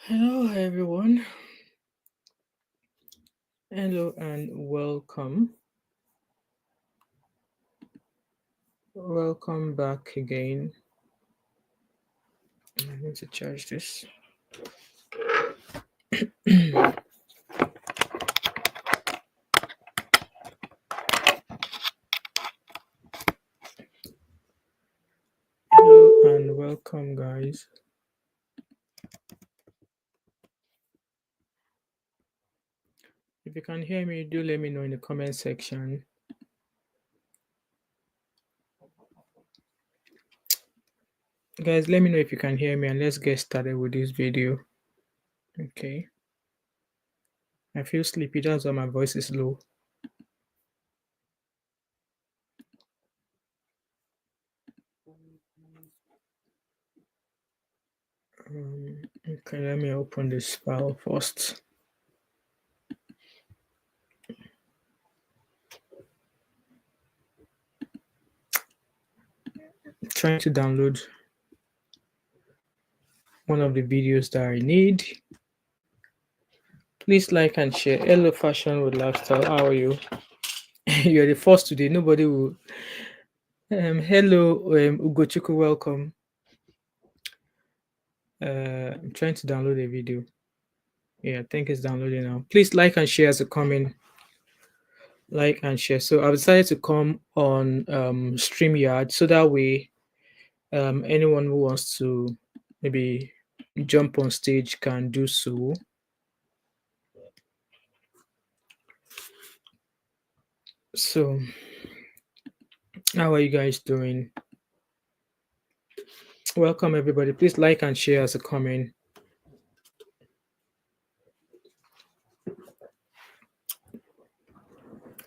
Hello, everyone. Hello and welcome. Welcome back again. I need to charge this. Hello and welcome, guys. If you can hear me, do let me know in the comment section. Guys, let me know if you can hear me and let's get started with this video. Okay. I feel sleepy, that's why my voice is low. Okay, let me open this file first. Trying to download one of the videos that I need. Please like and share. Hello, Fashion with Lifestyle. How are you? You're the first today. Nobody will. Hello, Ugochukwu. Welcome. I'm trying to download a video. Yeah, I think it's downloading now. Please like and share as a comment. Like and share. So I've decided to come on StreamYard so that way anyone who wants to maybe jump on stage can do so. So, how are you guys doing? Welcome, everybody. Please like and share as a comment.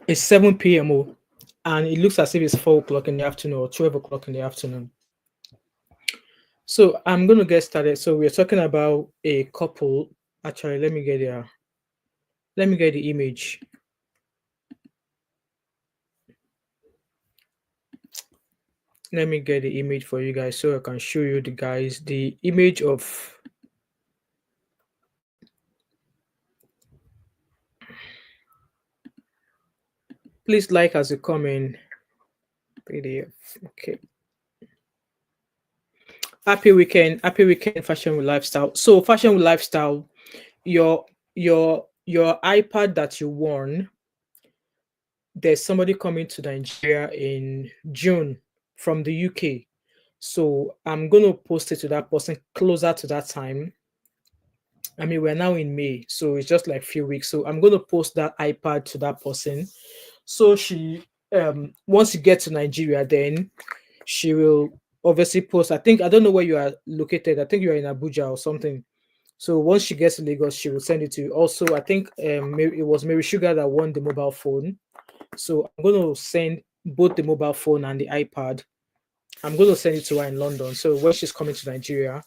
It's 7 p.m. and it looks as if it's 4 o'clock in the afternoon or 12 o'clock in the afternoon. So I'm going to get started. So we're talking about a couple. Actually, let me get the image. Let me get the image for you guys so I can show you the image of. Please like as a comment. PDF. Okay. Happy weekend, Fashion with Lifestyle. So Fashion with Lifestyle, your iPad that you won, there's somebody coming to Nigeria in June from the UK. So I'm going to post it to that person closer to that time. I mean, we're now in May, so it's just like a few weeks. So I'm going to post that iPad to that person. So she, once you get to Nigeria, then she will obviously post. I don't know where you are located. I think you are in Abuja or something. So once she gets to Lagos, she will send it to you. Also, I think it was Mary Sugar that won the mobile phone. So I'm going to send both the mobile phone and the iPad. I'm going to send it to her in London. So when she's coming to Nigeria,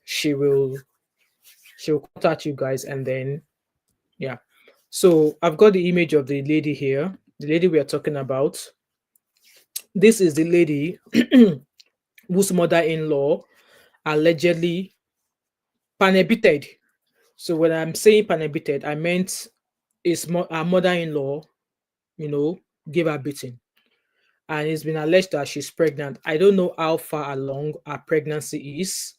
she will contact you guys, and then yeah. So I've got the image of the lady here, the lady we are talking about. This is the lady whose mother-in-law allegedly panebited. So when I'm saying panebited, I meant her mother-in-law, gave her beating. And it's been alleged that she's pregnant. I don't know how far along her pregnancy is.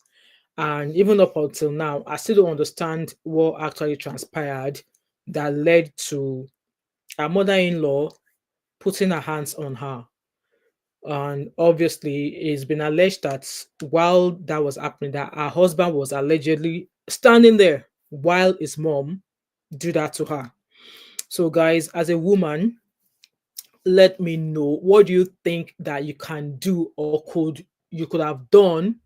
And even up until now, I still don't understand what actually transpired that led to her mother-in-law putting her hands on her. And obviously, it's been alleged that while that was happening, that her husband was allegedly standing there while his mom did that to her. So, guys, as a woman, let me know, what do you think that you can do or could have done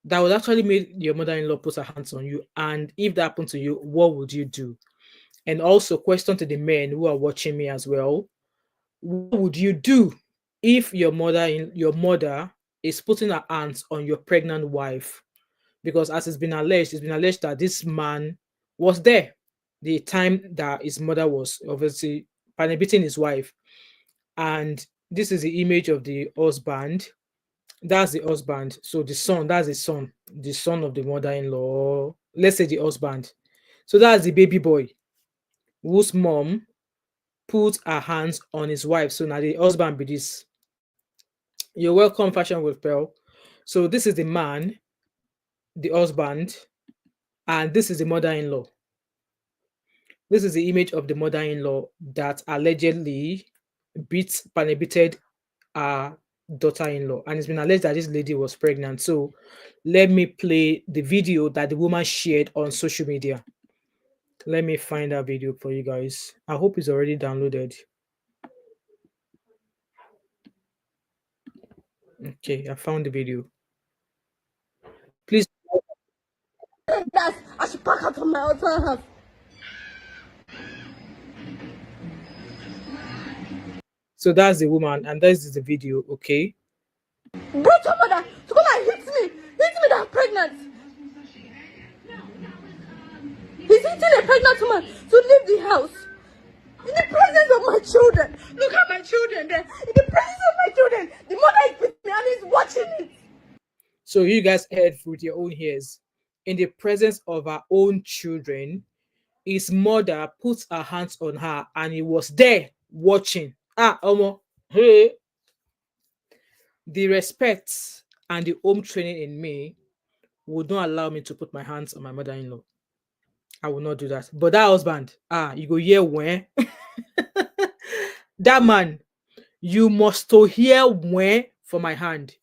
that would actually make your mother-in-law put her hands on you? And if that happened to you, what would you do? And also, question to the men who are watching me as well: what would you do if your mother is putting her hands on your pregnant wife? Because as it's been alleged that this man was there the time that his mother was obviously beating his wife. And this is the image of the husband. That's the husband. So the son, that's the son of the mother-in-law. Let's say the husband. So that's the baby boy whose mom put her hands on his wife. So now the husband be this. You're welcome, Fashion with Pearl. So this is the man, the husband, and this is the mother-in-law. This is the image of the mother-in-law that allegedly beated her daughter-in-law, and it's been alleged that this lady was pregnant. So let me play the video that the woman shared on social media. Let me find that video for you guys. I hope it's already downloaded. Okay, I found the video. Please. I should pack out from my husband's house. So that's the woman, and this is the video. Okay. Brought your mother to come and hit me that I'm pregnant. He's hitting a pregnant woman to leave the house. In the presence of my children. Look at my children there. In the presence of my children. The mother is with me and is watching it. So you guys heard with your own ears. In the presence of her own children, his mother puts her hands on her and he was there watching. Omo, hey. The respect and the home training in me would not allow me to put my hands on my mother-in-law. I will not do that. But that husband, you go hear when that man, you must to hear when for my hand.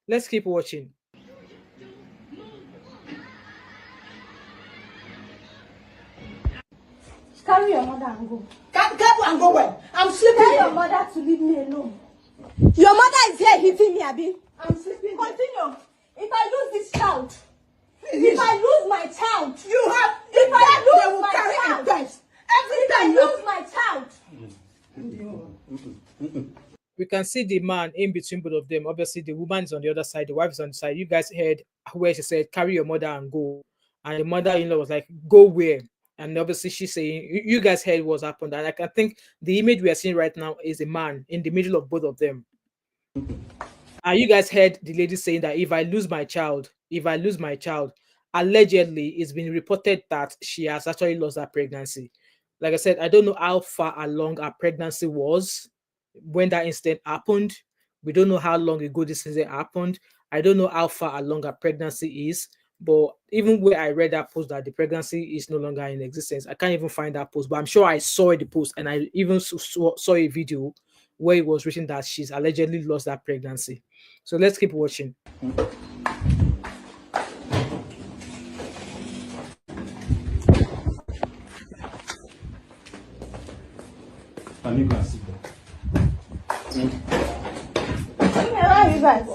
Let's keep watching. Carry your mother and go. Get and go where? I'm sleeping. Tell here. your mother to leave me alone. Your mother is here hitting me, Abi. I'm sleeping. Continue. If I lose this child, Finish. if I lose my child, You have. If I They lose will my carry child. a test. Every if I time lose my child, We can see the man in between both of them. Obviously, the woman is on the other side, the wife is on the side. You guys heard where she said, carry your mother and go. And the mother-in-law was like, go where? And obviously she's saying, you guys heard what's happened. And I think the image we are seeing right now is a man in the middle of both of them. And you guys heard the lady saying that if I lose my child, allegedly it's been reported that she has actually lost her pregnancy. Like I said, I don't know how far along her pregnancy was when that incident happened. We don't know how long ago this incident happened. I don't know how far along her pregnancy is. But even where I read that post that the pregnancy is no longer in existence, I can't even find that post. But I'm sure I saw the post, and I even saw a video where it was written that she's allegedly lost that pregnancy. So let's keep watching. Can you go and sit down? where are you guys?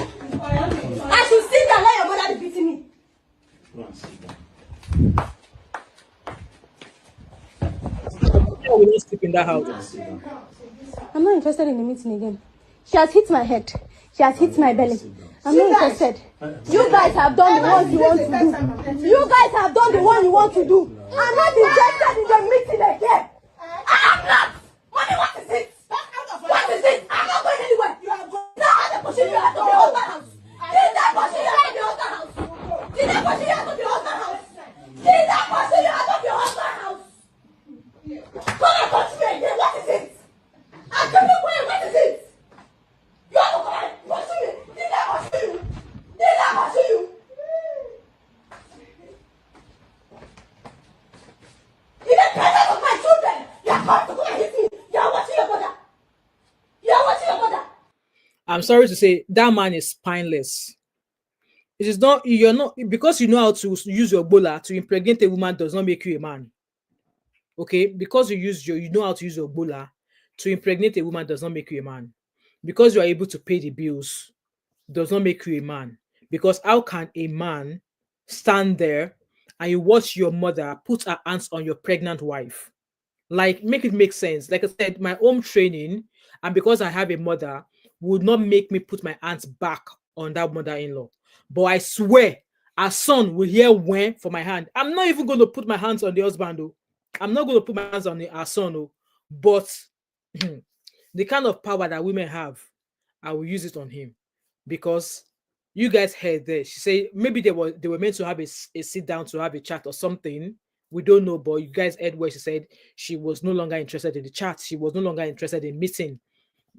I should sit and let your mother be beating me. Go and sit down. I will not sleep in that house. I'm not interested in the meeting again. She has hit my head. She has hit my belly. I'm not interested. You guys have done the one you want to do. You guys have done the one you want to do. I'm not interested in the meeting again. I am not. Mommy, what is it? What is it? I'm not going anywhere. You are going. Now they're pushing you out of the husband house. Did they push you out of the husband house? Did they push you out of the husband house? Did they push you out of your husband house? Come and touch me again. What is it? I'm coming away. What is it? You have to come and pursue me. Did I pursue you? Did I pursue you? In the presence of my children, you are going to come and hit me. You are watching your mother. You are watching your mother. I'm sorry to say that man is spineless. It is not, you're not, because you know how to use your bola to impregnate a woman does not make you a man. Okay, because you know how to use your bola to impregnate a woman does not make you a man. Because you are able to pay the bills does not make you a man. Because how can a man stand there and you watch your mother put her hands on your pregnant wife? Like, make it make sense. Like I said, my home training, and because I have a mother, would not make me put my hands back on that mother-in-law. But I swear, our son will hear when for my hand. I'm not even going to put my hands on the husband, though. I'm not going to put my hands on our son, though. But the kind of power that women have, I will use it on him. because you guys heard this. She said maybe they were meant to have a sit down to have a chat or something. We don't know, but you guys heard where she said she was no longer interested in the chat. She was no longer interested in meeting.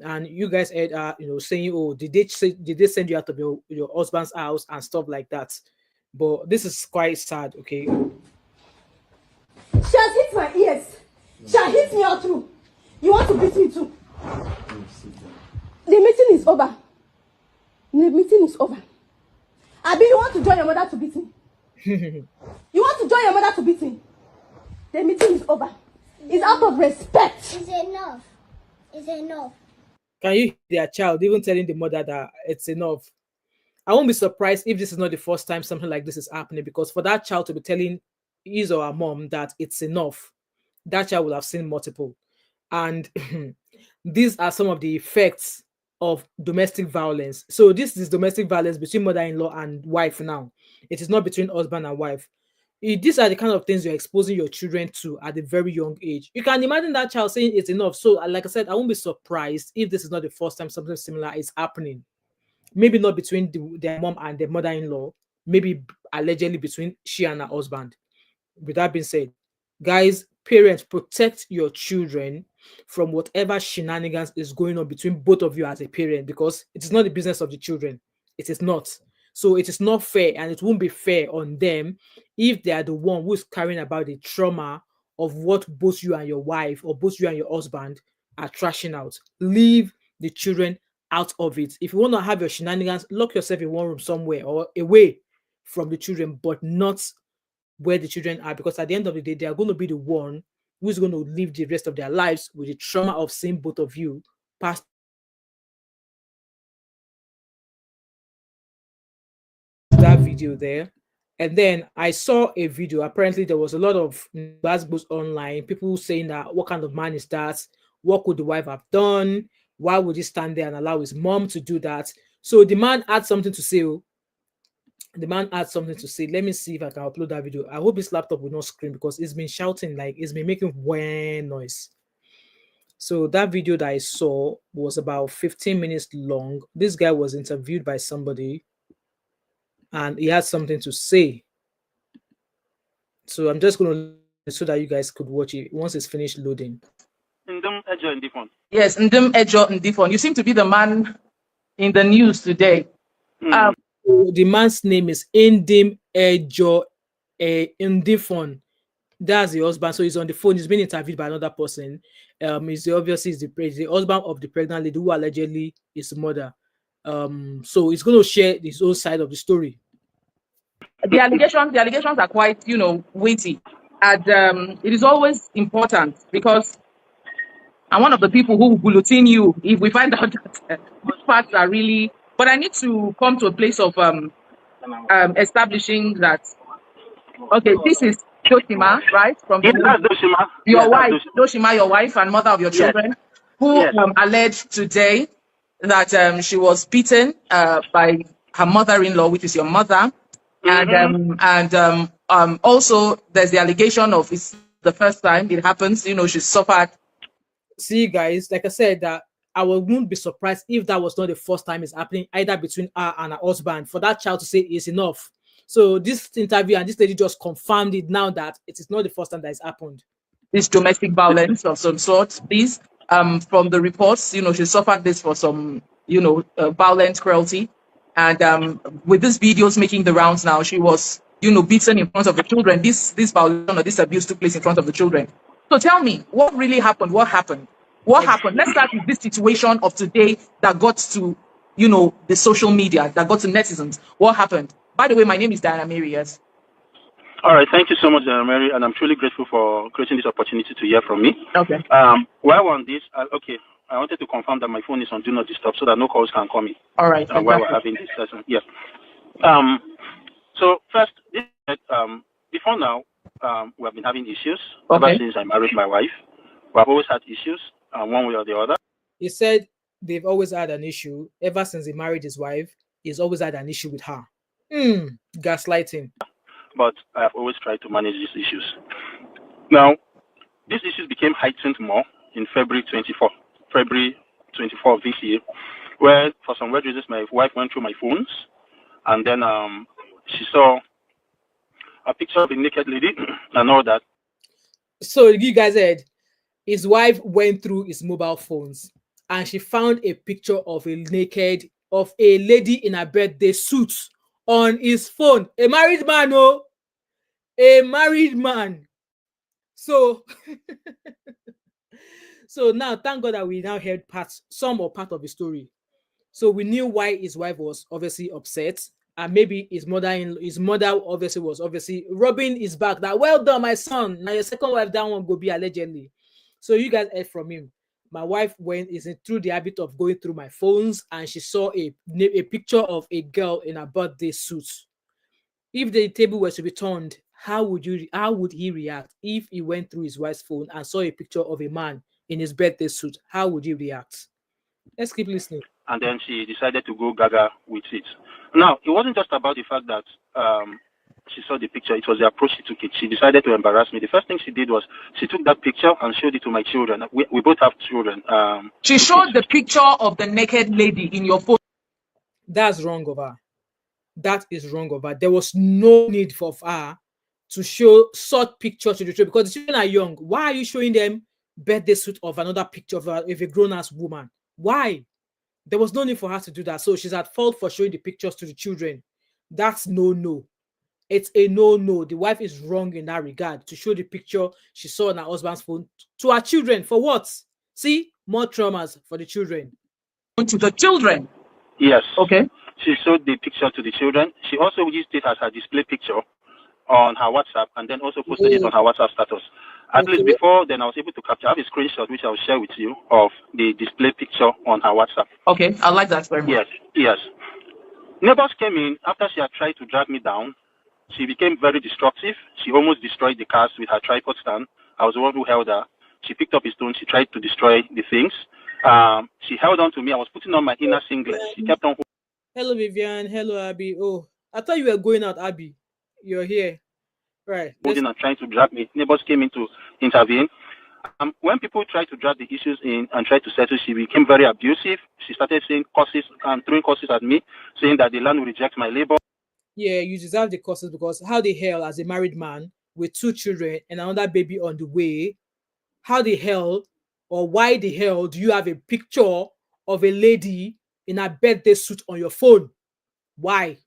And you guys heard saying, oh, did they send you out of your husband's house and stuff like that? But this is quite sad, okay? She has hit my ears. She has hit me all through. You want to beat me too? The meeting is over. The meeting is over. Abi, you want to join your mother to beat me? You want to join your mother to beat me? The meeting is over. It's out of respect. It's enough. It's enough. Can you hear their child even telling the mother that it's enough? I won't be surprised if this is not the first time something like this is happening, because for that child to be telling his or her mom that it's enough, that child will have seen multiple. And these are some of the effects of domestic violence. So this is domestic violence between mother-in-law and wife now. It is not between husband and wife. These are the kind of things you're exposing your children to at a very young age. You can imagine that child saying it's enough. So like I said, I won't be surprised if this is not the first time something similar is happening. Maybe not between their mom and their mother-in-law, maybe allegedly between she and her husband. With that being said, guys, parents, protect your children from whatever shenanigans is going on between both of you as a parent, because it is not the business of the children. It is not. So it is not fair, and it won't be fair on them if they are the one who is carrying about the trauma of what both you and your wife or both you and your husband are trashing out. Leave the children out of it. If you want to have your shenanigans, lock yourself in one room somewhere or away from the children, but not where the children are, because at the end of the day, they are going to be the one who's going to live the rest of their lives with the trauma of seeing both of you pass that video there. And then I saw a video. Apparently, there was a lot of books online, people saying that what kind of man is that? What could the wife have done? Why would he stand there and allow his mom to do that? So the man had something to say. The man had something to say. Let me see if I can upload that video. I hope his laptop will not scream, because it's been shouting, like it's been making whine noise. So that video that I saw was about 15 minutes long. This guy was interviewed by somebody and he had something to say. So I'm just going to, so that you guys could watch it once it's finished loading. Yes, Ndum Ejo Ndifon. You seem to be the man in the news today. The man's name is Ndim Ejo Ndifon. That's the husband. So he's on the phone. He's been interviewed by another person. He's obviously the husband of the pregnant lady who allegedly is the mother. So he's going to share his own side of the story. The allegations are quite, weighty, and it is always important, because I'm one of the people who will guillotine you if we find out that these facts are really. But I need to come to a place of establishing that. Okay, this is Doshima, right? From Doshima. Your wife, Doshima, your wife and mother of your children, who alleged today that she was beaten by her mother-in-law, which is your mother, and also there's the allegation of it's the first time it happens. She suffered. See, guys, like I said, that I wouldn't be surprised if that was not the first time it's happening either between her and her husband. For that child to say it's enough. So this interview and this lady just confirmed it now that it is not the first time that it's happened. This domestic violence of some sort, please. From the reports, she suffered this for some, violent cruelty. And with these videos making the rounds now, she was, beaten in front of the children. This violation or this abuse took place in front of the children. So tell me, what really happened? What happened? What happened? Let's start with this situation of today that got to, the social media, that got to netizens. What happened? By the way, my name is Diana Mary, yes. All right, thank you so much, Diana Mary, and I'm truly grateful for creating this opportunity to hear from me. Okay. While on this, I wanted to confirm that my phone is on Do Not Disturb so that no calls can call me. All right. While we're having this session, yeah. So first, before now, we have been having issues ever since I married my wife. We have always had issues, one way or the other. He said they've always had an issue ever since he married his wife. He's always had an issue with her. Gaslighting. But I have always tried to manage these issues. Now, these issues became heightened more in February 24 of this year, where for some weird reasons my wife went through my phones, and then she saw a picture of a naked lady and all that. So you guys heard, his wife went through his mobile phones and she found a picture of a lady in a birthday suit on his phone. A married man, oh, a married man. So, so now thank God that we now heard some or part of the story. So we knew why his wife was obviously upset, and maybe his mother obviously was rubbing his back that, well done, my son. Now your second wife, that one go be allegedly. So you guys heard from him. My wife is through the habit of going through my phones, and she saw a picture of a girl in a birthday suit. If the table were to be turned, how would he react if he went through his wife's phone and saw a picture of a man in his birthday suit? How would he react? Let's keep listening. And then she decided to go gaga with it. Now, it wasn't just about the fact that she saw the picture. It was the approach she took it. She decided to embarrass me. The first thing she did was she took that picture and showed it to my children. We both have children. She showed the picture of the naked lady in your phone. That's wrong of her. That is wrong of her. There was no need for her to show such pictures to the children because the children are young. Why are you showing them birthday suit of another picture of a grown-ass woman? Why? There was no need for her to do that. So she's at fault for showing the pictures to the children. That's no. It's a no. The wife is wrong in that regard to show the picture she saw on her husband's phone to her children. For what? See? More traumas for the children. To the children? Yes. Okay. She showed the picture to the children. She also used it as her display picture on her WhatsApp and then also posted it on her WhatsApp status. At least before then, I was able to capture. I have a screenshot which I'll share with you of the display picture on her WhatsApp. Okay, I like that very much. Yes. Neighbors came in after she had tried to drag me down. She became very destructive. She almost destroyed the cars with her tripod stand. I was the one who held her. She picked up a stone. She tried to destroy the things. She held on to me. I was putting on my inner singlet. She kept on. Hello, Vivian. Hello, Abby. Oh, I thought you were going out, Abby. You're here. Right. Holding and trying to drag me. Neighbors came in to intervene. When people tried to drag the issues in and try to settle, she became very abusive. She started saying curses and throwing curses at me, saying that the land will reject my labor. Yeah, you deserve the curses because how the hell, as a married man with 2 children and another baby on the way, how the hell or why the hell do you have a picture of a lady in a birthday suit on your phone? Why?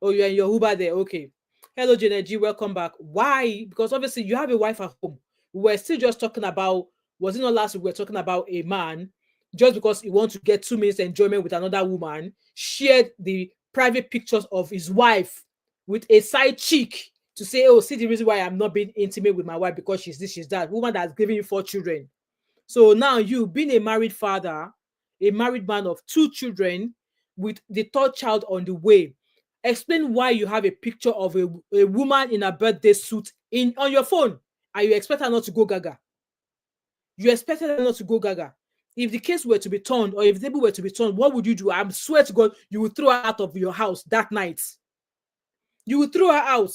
Oh, you're in your Uber there. Okay. Hello, Janet G. Welcome back. Why? Because obviously you have a wife at home. We were still just talking about, was it not last week we were talking about a man, just because he wants to get 2 minutes enjoyment with another woman, shared the private pictures of his wife with a side chick to say, oh, see the reason why I'm not being intimate with my wife because she's this, she's that. Woman that's giving you 4 children. So now you, being a married father, a married man of 2 children with the 3rd child on the way, explain why you have a picture of a woman in a birthday suit on your phone and you expect her not to go gaga. You expected her not to go gaga. If the case were to be turned or if the table were to be turned, what would you do? I swear to God, you would throw her out of your house that night. You would throw her out.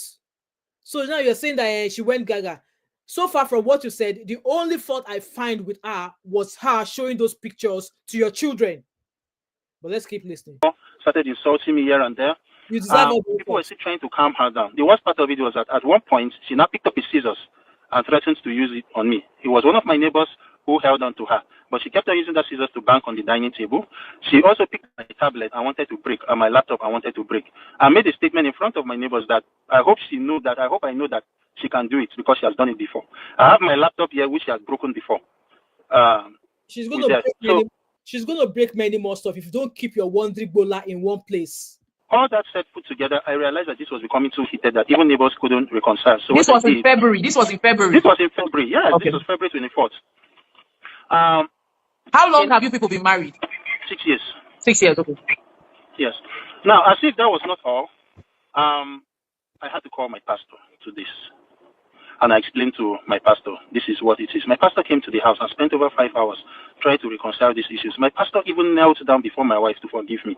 So now you're saying that she went gaga. So far from what you said, the only fault I find with her was her showing those pictures to your children. But let's keep listening. Started insulting me here and there. You deserve people were still trying to calm her down. The worst part of it was that at one point, she now picked up his scissors and threatened to use it on me. It was one of my neighbors who held on to her, but she kept on using that scissors to bang on the dining table. She also picked my tablet I wanted to break and my laptop I wanted to break. I made a statement in front of my neighbors that I hope I know that she can do it because she has done it before. I have my laptop here which she has broken before. She's going to break many more stuff if you don't keep your wandering bola in one place. All that said put together, I realized that this was becoming too heated that even neighbors couldn't reconcile. So this was in February. Yes, okay. This was February 24th. How long have you people been married? 6 years. 6 years, okay. Yes. Now, as if that was not all, I had to call my pastor to this. And I explained to my pastor, this is what it is. My pastor came to the house and spent over 5 hours trying to reconcile these issues. My pastor even knelt down before my wife to forgive me.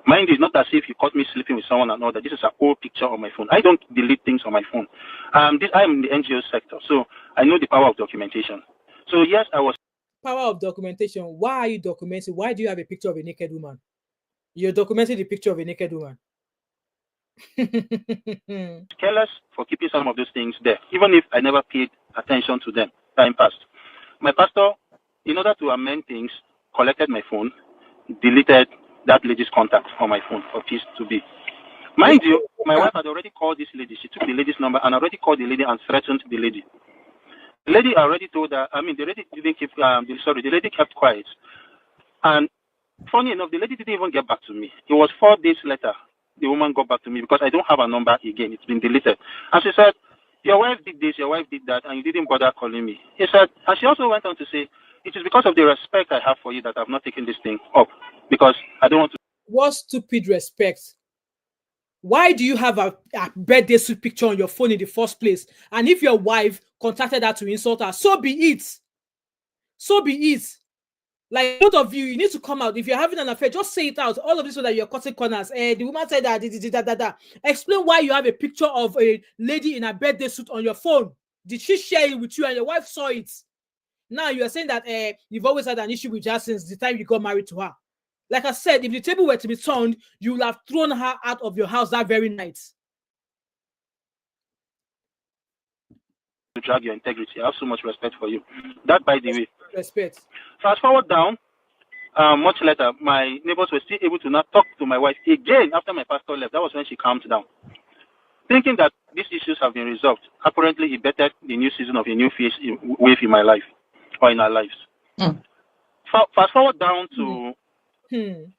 Mind is not as if he caught me sleeping with someone and all that. This is an old picture on my phone. I don't delete things on my phone. I'm in the NGO sector, so I know the power of documentation. So yes, I was Power of documentation. Why are you documenting? Why do you have a picture of a naked woman? You're documenting the picture of a naked woman. Careless for keeping some of those things there, even if I never paid attention to them. Time passed. My pastor, in order to amend things, collected my phone, deleted that lady's contact on my phone for peace to be. Mind you, my wife had already called this lady. She took the lady's number and already called the lady and threatened the lady. The lady already told her, the lady didn't keep, the lady kept quiet. And funny enough, the lady didn't even get back to me. It was 4 days later, the woman got back to me because I don't have a number again. It's been deleted. And she said, your wife did this, your wife did that, and you didn't bother calling me. He said, and she also went on to say, it is because of the respect I have for you that I've not taken this thing up because I don't want to. What stupid respect? Why do you have a birthday suit picture on your phone in the first place? And if your wife contacted her to insult her, so be it. So be it. Like, both of you, you need to come out. If you're having an affair, just say it out. All of this so that you're cutting corners. The woman said that. Explain why you have a picture of a lady in a birthday suit on your phone. Did she share it with you and your wife saw it? Now you are saying that you've always had an issue with her since the time you got married to her. Like I said, if the table were to be turned, you would have thrown her out of your house that very night. To drag your integrity. I have so much respect for you. That, by the way. Respect. Fast forward down, much later, my neighbors were still able to not talk to my wife again after my pastor left. That was when she calmed down. Thinking that these issues have been resolved, apparently it bettered the new season of a new wave in my life, or in our lives. Fast forward down to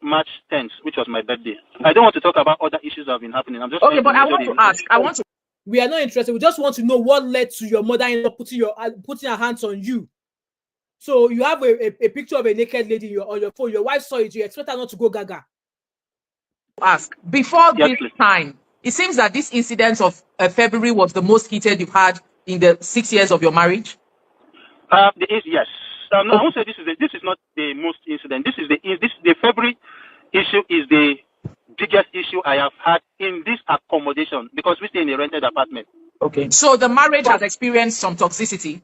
March 10th, which was my birthday. I don't want to talk about other issues that have been happening. I'm just okay, but I want to ask. We are not interested. We just want to know what led to your mother-in-law putting her hands on you. So you have a picture of a naked lady on your phone. Your wife saw it. You expect her not to go gaga. Ask before this time. It seems that this incident of February was the most heated you've had in the 6 years of your marriage. Yes. I won't say this is not the most incident. The February issue is the biggest issue I have had in this accommodation because we stay in a rented apartment. Okay. So the marriage has experienced some toxicity.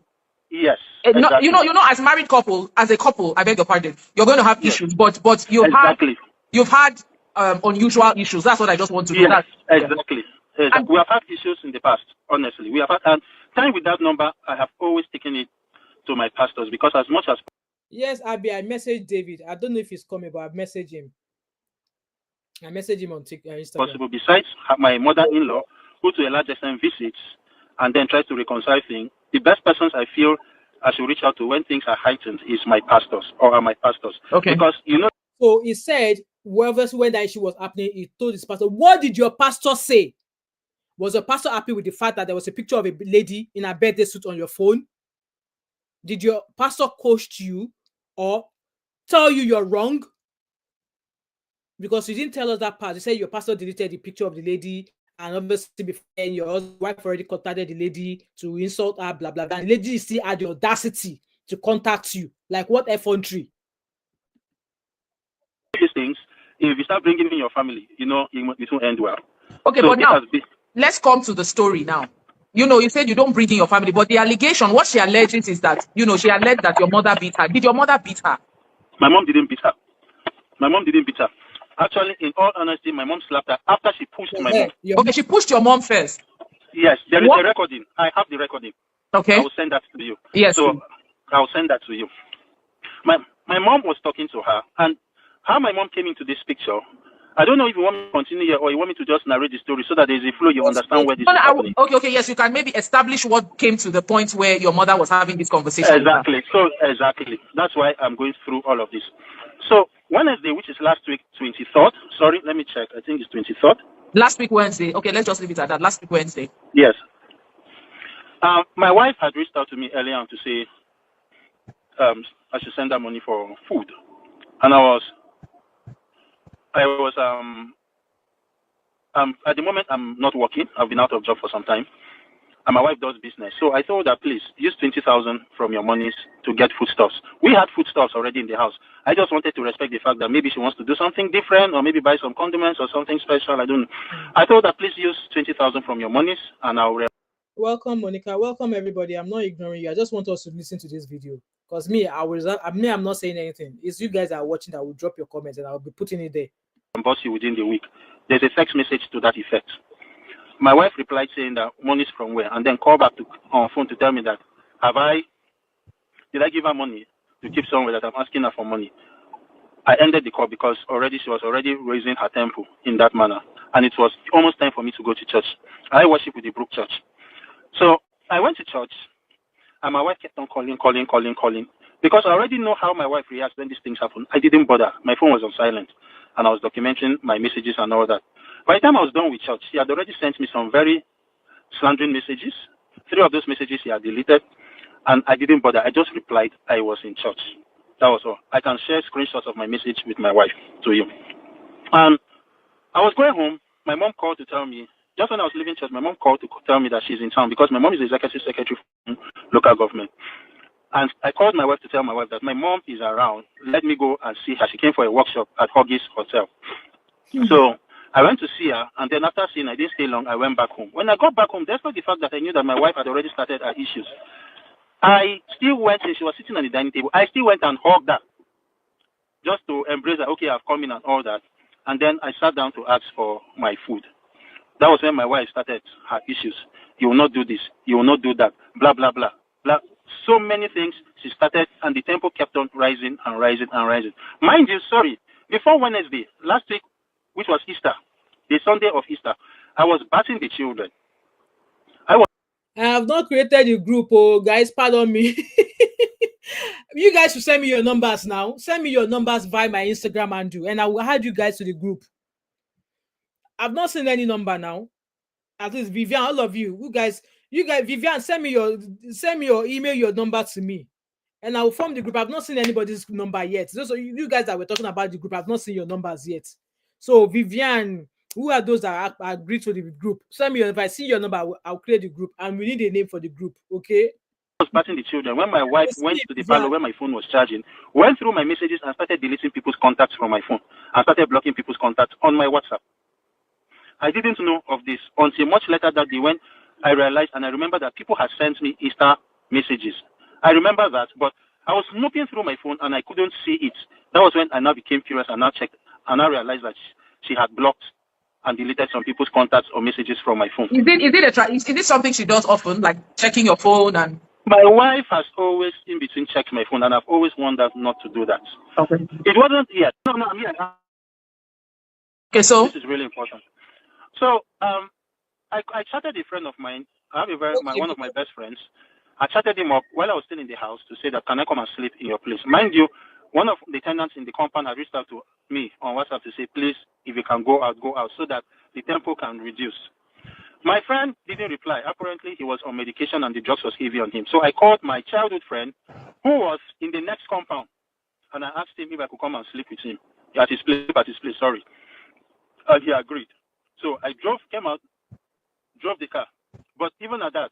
Yes. Exactly. You know, as a couple, I beg your pardon, you're going to have issues, but you've had unusual issues. That's what I just want to know. Yes, exactly. We have had issues in the past, honestly. We have had, and time with that number, I have always taken it to my pastors because as much as... Yes, Abby, I messaged David. I don't know if he's coming, but I've messaged him. I messaged him on Instagram. Possible. Besides my mother-in-law, who to a large extent visits and then tries to reconcile things, the best persons I feel I should reach out to when things are heightened is my pastors or my pastors. Okay. Because, So he said, when that issue was happening, he told his pastor, what did your pastor say? Was your pastor happy with the fact that there was a picture of a lady in a birthday suit on your phone? Did your pastor coach you or tell you you're wrong? Because you didn't tell us that part. You said your pastor deleted the picture of the lady, and obviously before your wife already contacted the lady to insult her, blah, blah, blah. And the lady still had the audacity to contact you. Like, what effrontery? These things, if you start bringing in your family, it won't end well. Okay, so but now, let's come to the story now. You said you don't bring in your family, but the allegation, what she alleges is that, she alleged that your mother beat her. Did your mother beat her? My mom didn't beat her. Actually, in all honesty, my mom slapped her after she pushed my mom. Okay, she pushed your mom first. Yes, there is a recording. I have the recording. Okay. I will send that to you. Yes. So I'll send that to you. My mom was talking to her, and how my mom came into this picture, I don't know if you want me to continue here or you want me to just narrate the story so that there's a flow, you understand where this is happening. Okay, yes, you can maybe establish what came to the point where your mother was having this conversation. Exactly. Exactly. That's why I'm going through all of this. So Wednesday, which is last week, 23rd. Sorry, let me check. I think it's 23rd. Last week Wednesday. Okay, let's just leave it at that. Last week Wednesday. Yes. My wife had reached out to me earlier on to say I should send her money for food, and I was at the moment I'm not working. I've been out of job for some time, and my wife does business. So I told her, please use 20,000 from your monies to get foodstuffs. We had foodstuffs already in the house. I just wanted to respect the fact that maybe she wants to do something different, or maybe buy some condiments or something special. I don't know. I told her, please use 20,000 from your monies, and I'll. Welcome, Monica. Welcome, everybody. I'm not ignoring you. I just want us to listen to this video. Because me, I'm not saying anything. It's you guys that are watching that will drop your comments and I'll be putting it there. Boss you within the week. There's a text message to that effect. My wife replied saying that money's from where, and then called back on phone to tell me that did I give her money to keep somewhere that I'm asking her for money. I ended the call because already she was already raising her tempo in that manner, and it was almost time for me to go to church. I worship with the Brook Church, so I went to church, and my wife kept on calling, because I already know how my wife reacts when these things happen. I didn't bother. My phone was on silent, and I was documenting my messages and all that. By the time I was done with church, she had already sent me some very slandering messages. 3 of those messages she had deleted, and I didn't bother. I just replied I was in church. That was all. I can share screenshots of my message with my wife to you. And I was going home. My mom called to tell me, just when I was leaving church, my mom called to tell me that she's in town because my mom is the executive secretary for local government. And I called my wife to tell my wife that my mom is around. Let me go and see her. She came for a workshop at Huggies Hotel. So I went to see her, and then after seeing her, I didn't stay long. I went back home. When I got back home, despite the fact that I knew that my wife had already started her issues, I still went, and she was sitting on the dining table. I still went and hugged her just to embrace her. Okay, I've come in and all that. And then I sat down to ask for my food. That was when my wife started her issues. You will not do this. You will not do that. Blah, blah, blah, blah. So many things she started, and the tempo kept on rising and rising and rising. Mind you, sorry, before Wednesday, last week, which was Easter, the Sunday of Easter, I was bathing the children. I have not created a group, oh guys, pardon me. You guys should send me your numbers now. Send me your numbers via my Instagram handle, and I will add you guys to the group. I've not seen any number now. At least Vivian, all of you guys, Vivian, send me your email, your number to me, and I will form the group. I've not seen anybody's number yet. Those are you guys that were talking about the group. I've not seen your numbers yet. So Vivian, who are those that are agreed to the group? Send me if I see your number, I'll create the group, and we need a name for the group. Okay. I was batting the children when my wife went to the parlor where my phone was charging, went through my messages and started deleting people's contacts from my phone and started blocking people's contacts on my WhatsApp. I didn't know of this until much later that day when I realized, and I remember that people had sent me Easter messages. I remember that, but I was snooping through my phone and I couldn't see it. That was when I now became curious and now checked and I realized that she had blocked and deleted some people's contacts or messages from my phone. Is it something she does often, like checking your phone? And my wife has always in between checked my phone, and I've always warned her not to do that. Okay. It wasn't yet. No, I'm here. Okay, so this is really important. So I chatted a friend of mine. I have one of my best friends. I chatted him up while I was still in the house to say that can I come and sleep in your place? Mind you, one of the tenants in the compound had reached out to me on WhatsApp to say, please, if you can go out, so that the tempo can reduce. My friend didn't reply. Apparently, he was on medication and the drugs was heavy on him. So I called my childhood friend who was in the next compound, and I asked him if I could come and sleep with him at his place, sorry. And he agreed. So I came out, drove the car. But even at that,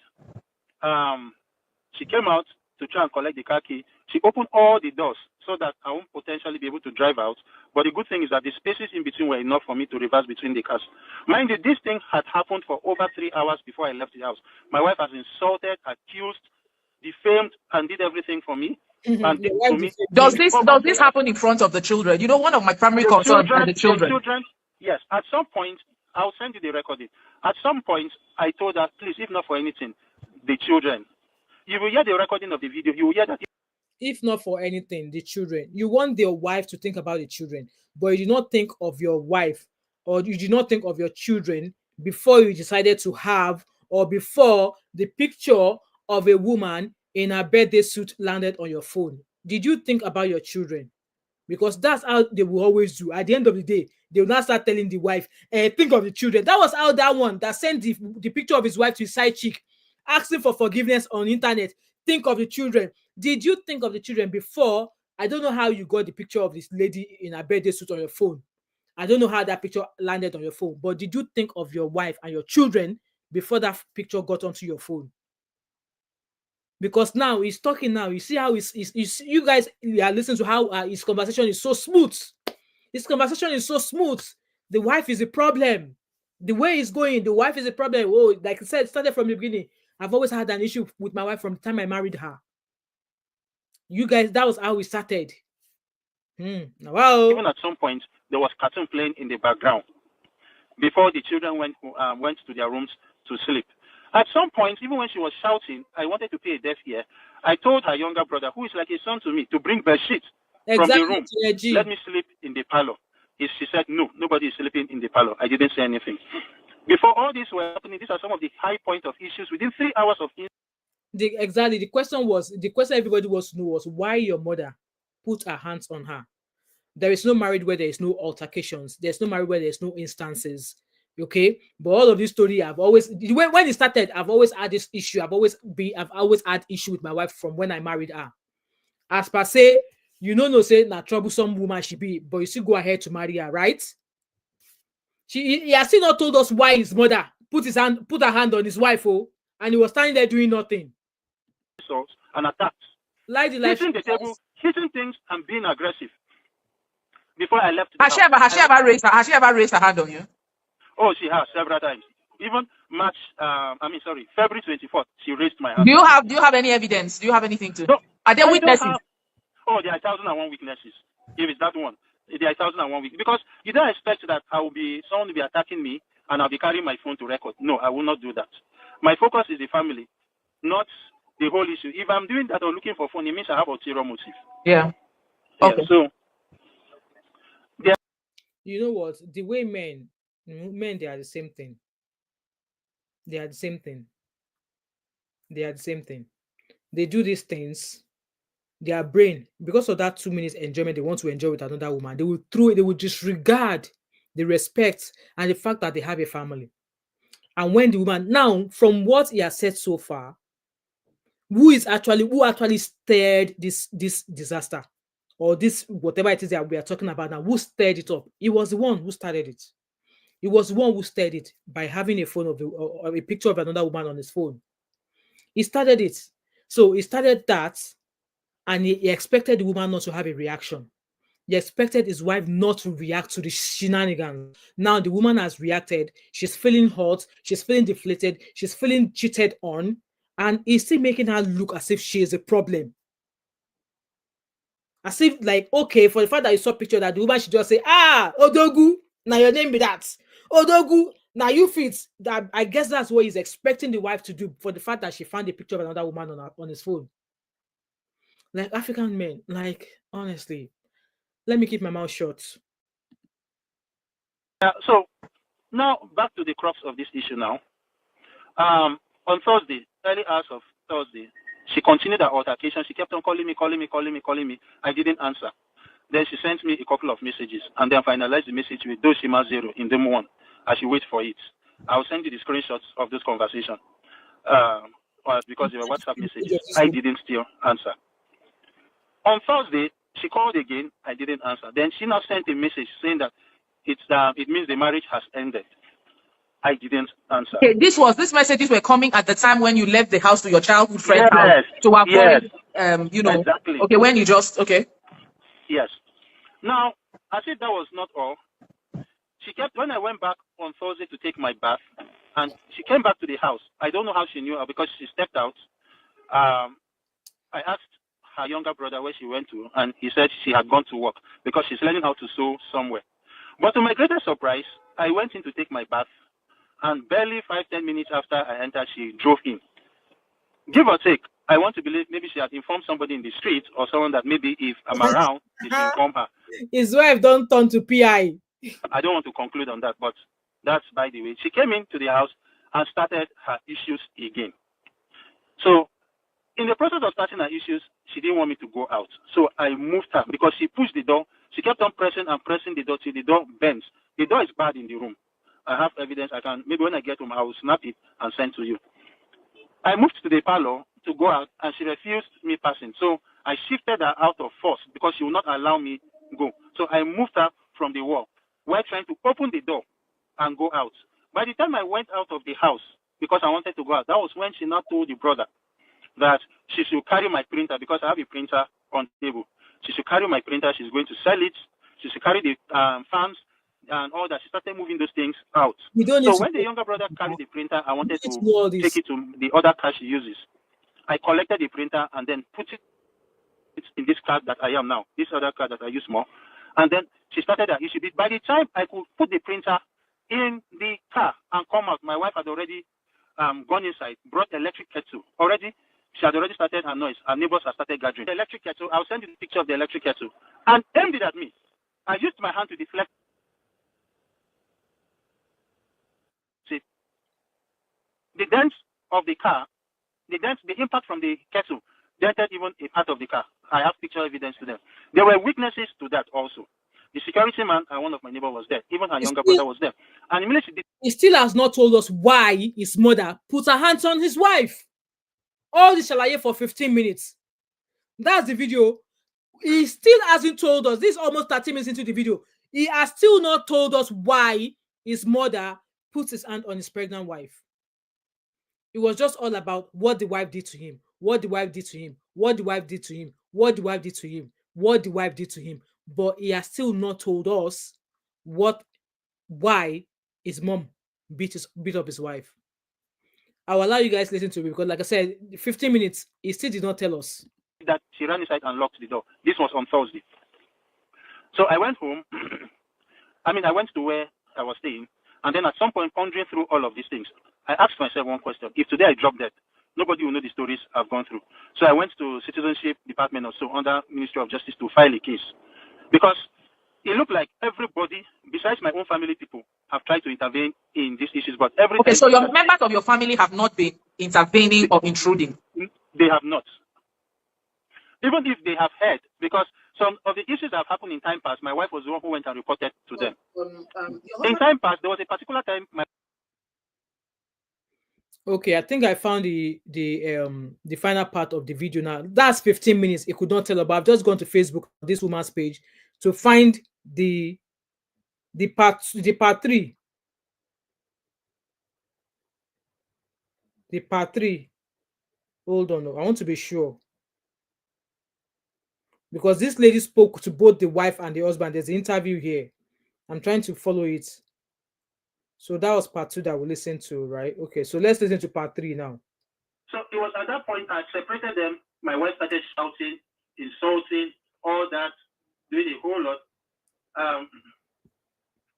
she came out to try and collect the car key. She opened all the doors so that I won't potentially be able to drive out. But the good thing is that the spaces in between were enough for me to reverse between the cars. Mind you, this thing had happened for over 3 hours before I left the house. My wife has insulted, accused, defamed, and did everything for me. And to me, does this happen in front of the children? You know, one of my primary concerns are the children. Yes, at some point, I'll send you the recording. At some point, I told her, please, if not for anything, the children. You will hear the recording of the video. You will hear that. If not for anything, the children. You want your wife to think about the children, but you do not think of your wife or you do not think of your children before you decided to have or before the picture of a woman in a birthday suit landed on your phone. Did you think about your children? Because that's how they will always do. At the end of the day, they will not start telling the wife, think of the children. That was how that one that sent the picture of his wife to his side chick, asking for forgiveness on internet. Think of the children. Did you think of the children before? I don't know how you got the picture of this lady in a birthday suit on your phone. I don't know how that picture landed on your phone. But did you think of your wife and your children before that picture got onto your phone? Because now he's talking now. You see how you guys are listening to how his conversation is so smooth. His conversation is so smooth. The wife is a problem. The way it's going, the wife is a problem. Oh, like I said, it started from the beginning. I've always had an issue with my wife from the time I married her. You guys, that was how we started. Wow. Even at some point, there was cartoon playing in the background before the children went to their rooms to sleep. At some point, even when she was shouting, I wanted to pay a deaf ear. I told her younger brother, who is like a son to me, to bring bed sheets from the room. Let me sleep in the parlor. She said, no, nobody is sleeping in the parlor. I didn't say anything. Before all this were happening, these are some of the high point of issues within 3 hours of exactly. The question everybody wants to know was why your mother put her hands on her. There is no marriage where there is no altercations. There's no marriage where there's no instances. Okay, but all of this story, I've always when it started, I've always had this issue. I've always had issue with my wife from when I married her. As per say, you know, no say na troublesome woman she be, but you still go ahead to marry her, right? He has still not told us why his mother put her hand on his wife, and he was standing there doing nothing. Assaults and attacks. Hitting the table, hitting things, and being aggressive. Before I left, has she ever raised her hand on you? Oh, she has several times. Even February 24th, she raised my hand. Do you have any evidence? Do you have anything to? No, are there witnesses? There are 1,001 witnesses. If it's that one, there are 1,001 witnesses. Because you don't expect that someone will be attacking me and I'll be carrying my phone to record. No, I will not do that. My focus is the family, not the whole issue. If I'm doing that or looking for phone, it means I have ulterior motive. Yeah. Okay. Yeah, so. You know what? The way men, they are the same thing. They are the same thing. They do these things. Their brain, because of that 2 minutes enjoyment they want to enjoy with another woman, they will disregard the respect and the fact that they have a family. And when the woman, now, from what he has said so far, who actually stirred this disaster, or this whatever it is that we are talking about now, who stirred it up? He was the one who started it. He was the one who stirred it by having a phone of a picture of another woman on his phone. He started it. So he started that, and he expected the woman not to have a reaction. He expected his wife not to react to the shenanigans. Now the woman has reacted. She's feeling hot. She's feeling deflated. She's feeling cheated on. And he's still making her look as if she is a problem. As if, like, okay, for the fact that you saw a picture that the woman should just say, Odogu, now your name be that. Odogu, now you fit. That, I guess that's what he's expecting the wife to do for the fact that she found a picture of another woman on his phone. Like African men, like, honestly, let me keep my mouth shut. So now back to the crux of this issue now. On Thursday, early hours of Thursday, she continued her altercation. She kept on calling me. I didn't answer. Then she sent me a couple of messages and then finalized the message with Doshima 0 in Demo 1 as she waits for it. I'll send you the screenshots of this conversation because they were WhatsApp messages. I didn't still answer. On Thursday, she called again. I didn't answer. Then she now sent a message saying that it means the marriage has ended. I didn't answer. Okay, these messages were coming at the time when you left the house to your childhood friend's house to avoid, exactly. Okay, when you just, okay. Yes. Now, I said that was not all. She kept, when I went back on Thursday to take my bath, and she came back to the house. I don't know how she knew her because she stepped out. I asked her younger brother where she went to, and he said she had gone to work because she's learning how to sew somewhere. But to my greatest surprise, I went in to take my bath, and barely 5-10 minutes after I entered, she drove in. Give or take, I want to believe maybe she had informed somebody in the street or someone that maybe if I'm around, they should inform her. His wife don't turn to PI. I don't want to conclude on that, but that's by the way. She came into the house and started her issues again. So in the process of starting her issues, she didn't want me to go out. So I moved her because she pushed the door. She kept on pressing the door till the door bends. The door is bad in the room. I have evidence. Maybe when I get home, I will snap it and send to you. I moved to the parlor to go out, and she refused me passing. So I shifted her out of force because she would not allow me go. So I moved her from the wall while trying to open the door and go out. By the time I went out of the house, because I wanted to go out, that was when she now told the brother that she should carry my printer because I have a printer on the table. She should carry my printer. She's going to sell it. She should carry the fans and all that. She started moving those things out. So when the younger brother carried the printer, I wanted to take it to the other car she uses. I collected the printer and then put it it's in this car that I am now, this other car that I use more. And then she started that issue. By the time I could put the printer in the car and come out, my wife had already gone inside, brought electric kettle. Already, she had already started her noise. Our neighbors had started gathering. The electric kettle, I'll send you the picture of the electric kettle, and aimed it at me. I used my hand to deflect it. The dents of the car, the impact from the kettle dented even a part of the car. I have picture evidence to them. There were witnesses to that also. The security man and one of my neighbors was there. Even her younger brother was there. And immediately he still has not told us why his mother put her hands on his wife. All this shalaye for 15 minutes. That's the video. He still hasn't told us. This is almost 30 minutes into the video. He has still not told us why his mother puts his hand on his pregnant wife. It was just all about what the wife did to him, what the wife did to him, what the wife did to him, what the wife did to him, what the wife did to him. But he has still not told us why his mom beat up his wife. I'll allow you guys to listen to it because, like I said, 15 minutes, he still did not tell us. That she ran inside and locked the door. This was on Thursday. So I went home. I went to where I was staying. And then at some point, pondering through all of these things, I asked myself one question. If today I drop dead, nobody will know the stories I've gone through. So I went to Citizenship Department or so under Ministry of Justice to file a case. Because it looked like everybody, besides my own family people, have tried to intervene in these issues. But Okay, so your members of your family have not been intervening or intruding? They have not. Even if they have heard, because some of the issues that have happened in time past, my wife was the one who went and reported to them. In time past, there was a particular time. Okay, I think I found the final part of the video now. That's 15 minutes. It could not tell about. I've just gone to Facebook, this woman's page, to find the part 3. The part 3. Hold on, I want to be sure. Because this lady spoke to both the wife and the husband. There's an interview here. I'm trying to follow it. So that was part 2 that we listened to, right? Okay, so let's listen to part 3 now. So it was at that point I separated them. My wife started shouting, insulting, all that, doing a whole lot.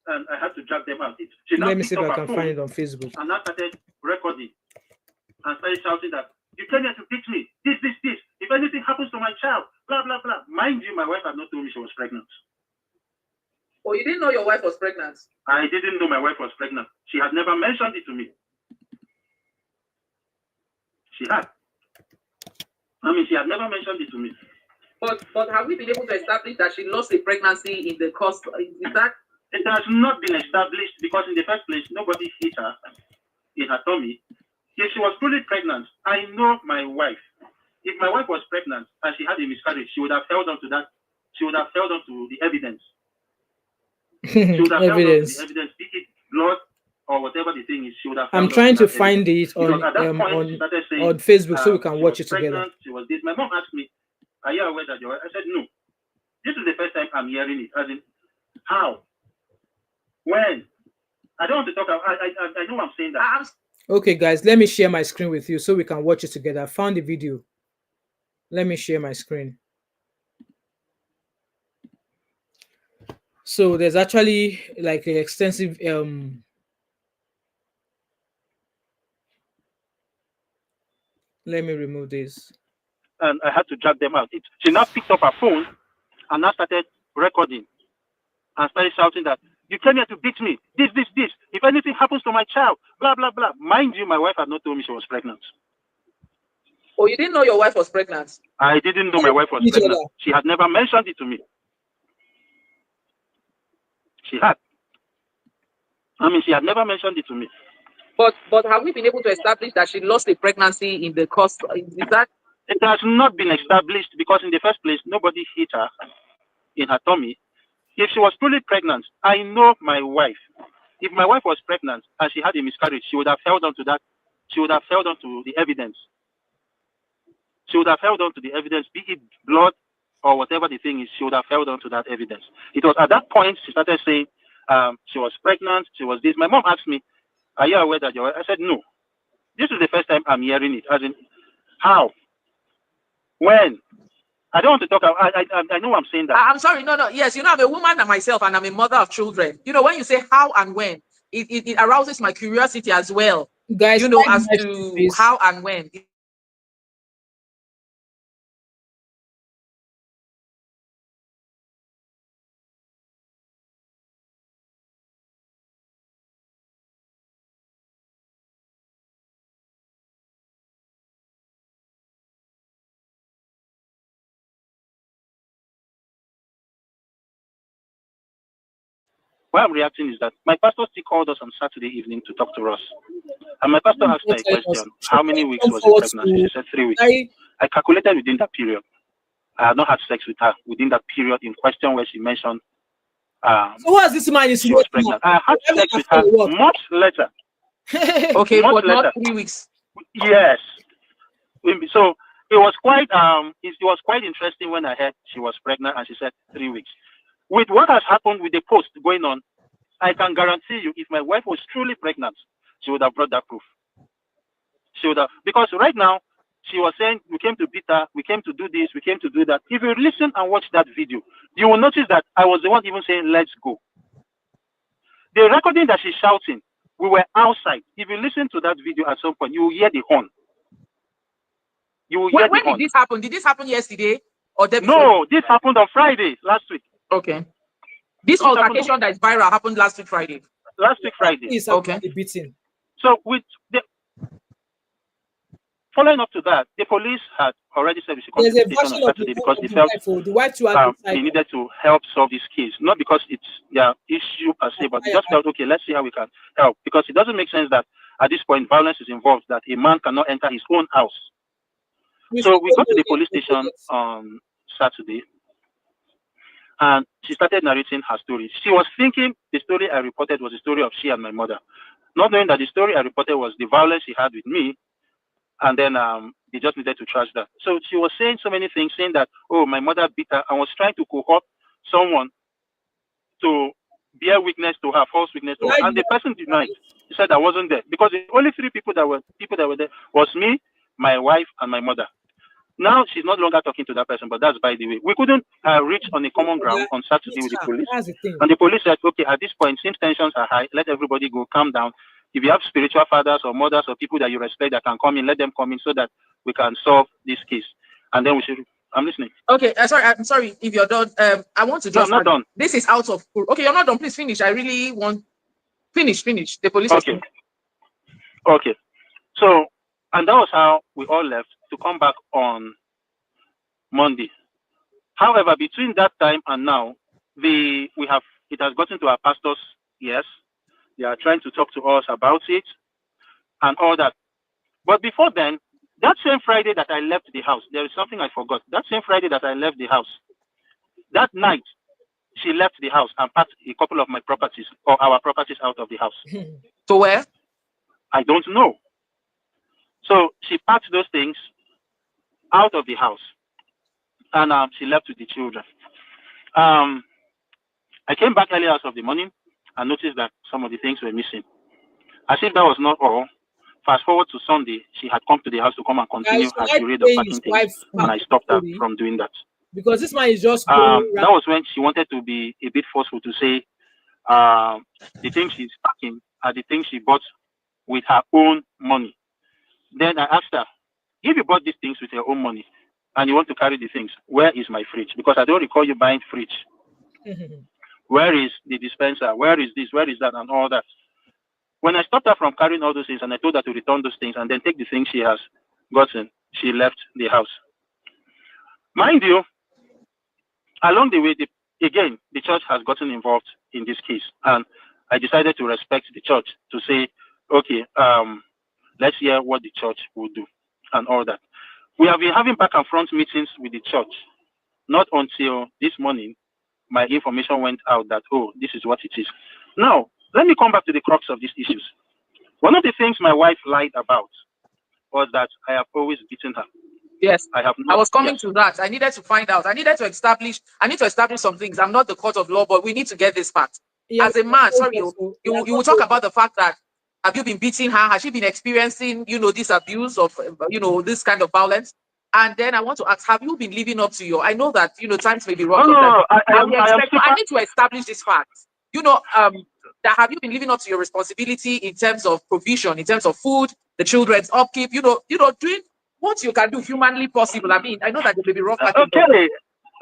And I had to drag them out. Let me see if I can find it on Facebook. And I started recording and started shouting that you came here to beat me. This. If anything happens to my child, blah, blah, blah. Mind you, my wife had not told me she was pregnant. Oh, you didn't know your wife was pregnant? I didn't know my wife was pregnant. She had never mentioned it to me. She had. She had never mentioned it to me. But have we been able to establish that she lost a pregnancy in the course? Is that? It has not been established because in the first place, nobody hit her in her tummy. If she was truly pregnant, I know my wife. If my wife was pregnant and she had a miscarriage, she would have held on to that. She would have held on to the evidence. She would have held on to the evidence, be it blood or whatever the thing is. She would have. I'm trying to find it on Facebook so we can watch it together. She was this. My mom asked me, "Are you aware that your wife?" I said, "No. This is the first time I'm hearing it. As in, how? When? I don't want to talk. I know I'm saying that." Okay, guys, let me share my screen with you so we can watch it together. I found the video. Let me share my screen. So there's actually like an extensive let me remove this. And I had to drag them out. She now picked up her phone and now started recording and started shouting that you came here to beat me. This. If anything happens to my child, blah, blah, blah. Mind you, my wife had not told me she was pregnant. Oh, you didn't know your wife was pregnant? I didn't know my wife was pregnant. She had never mentioned it to me. She had. She had never mentioned it to me. But have we been able to establish that she lost a pregnancy in the course? Is that? It has not been established because in the first place, nobody hit her in her tummy. If she was truly pregnant, I know my wife. If my wife was pregnant and she had a miscarriage, she would have held on to that. She would have held on to the evidence. She would have held on to the evidence, be it blood or whatever the thing is. She would have held on to that evidence. It was at that point she started saying she was pregnant. She was this. My mom asked me, "Are you aware that your wife?" I said, "No. This is the first time I'm hearing it. As in, how? When?" I don't want to talk. I know I'm saying that. I'm sorry. No. Yes, I'm a woman and myself, and I'm a mother of children. When you say how and when, it arouses my curiosity as well. Guys, like As my to please. how and when. Why I'm reacting is that my pastor still called us on Saturday evening to talk to us. And my pastor asked her a Telling question, us, how can many you weeks come was the forward pregnancy? She to said 3 weeks. I I calculated within that period. I had not had sex with her within that period in question where she mentioned so what's this man she was insinuating now? pregnant. I had Let me sex with her understand what. much later. Okay, Much but not later. 3 weeks. Yes. So it was quite interesting when I heard she was pregnant and she said 3 weeks. With what has happened with the post going on, I can guarantee you, if my wife was truly pregnant, she would have brought that proof. She would have, because right now she was saying we came to beat her, we came to do this, we came to do that. If you listen and watch that video, you will notice that I was the one even saying let's go. The recording that she's shouting, we were outside. If you listen to that video at some point, you will hear the horn. You will hear the When did horn. this happen? Did this happen yesterday or day before? No, this happened on Friday last week. Okay. This altercation that is viral happened last week Friday. Last week Friday. Is Okay. actually beating. So with the following up to that, the police had already said we should come to There's the a station on version of Saturday the because they wife, felt the wife to have they needed to help solve this case. Not because it's their issue per se, but they just felt, okay, let's see how we can help. Because it doesn't make sense that at this point violence is involved, that a man cannot enter his own house. So we got to the police station on Saturday, and she started narrating her story. She was thinking the story I reported was the story of she and my mother, not knowing that the story I reported was the violence she had with me, and then they just needed to trash that. So she was saying so many things, saying that, oh, my mother beat her, and was trying to cohort someone to bear witness to her, false witness to her, and the person denied. He said I wasn't there because the only three people that were there was me, my wife, and my mother. Now she's no longer talking to that person, but that's by the way. We couldn't reach on a common ground on Saturday with the police. And the police said, okay, at this point, since tensions are high, let everybody go, calm down. If you have spiritual fathers or mothers or people that you respect that can come in, let them come in so that we can solve this case. And then we should. I'm listening. Okay, I'm sorry if you're done. I want to just. No, I'm not done. This is out of. Okay, you're not done. Please finish. I really want. Finish. The police. Okay. Okay. So, and that was how we all left to come back on Monday. However, between that time and now, it has gotten to our pastors. Yes, they are trying to talk to us about it and all that. But before then, that same Friday that I left the house, there is something I forgot. That same Friday that I left the house, that night, she left the house and packed a couple of my properties or our properties out of the house. To where? I don't know. So she packed those things out of the house and she left with the children. I came back early hours of the morning and noticed that some of the things were missing. As if that was not all, fast forward to Sunday, she had come to the house to come and continue her tirade of packing things, and I stopped her from doing that. Because this man is just that was when she wanted to be a bit forceful to say the things she's packing are the things she bought with her own money. Then I asked her, if you bought these things with your own money and you want to carry the things, where is my fridge? Because I don't recall you buying fridge. Where is the dispenser? Where is this? Where is that? And all that. When I stopped her from carrying all those things and I told her to return those things and then take the things she has gotten, she left the house. Mind you, along the way, the church has gotten involved in this case. And I decided to respect the church to say, okay, let's hear what the church will do and all that. We have been having back and front meetings with the church. Not until this morning, my information went out that, oh, this is what it is. Now, let me come back to the crux of these issues. One of the things my wife lied about was that I have always beaten her. Yes, I have not. I was coming to that. I needed to find out. I need to establish some things. I'm not the court of law, but we need to get this part. As a man, sorry, you will talk about the fact that have you been beating her? Has she been experiencing, this abuse of, this kind of violence? And then I want to ask, have you been living up to your, I know that, times may be rough No, no, sometimes. no. I am. I am I super. need to establish this fact. That have you been living up to your responsibility in terms of provision, in terms of food, the children's upkeep, doing what you can do humanly possible. I mean, I know that there may be rough patches. Okay,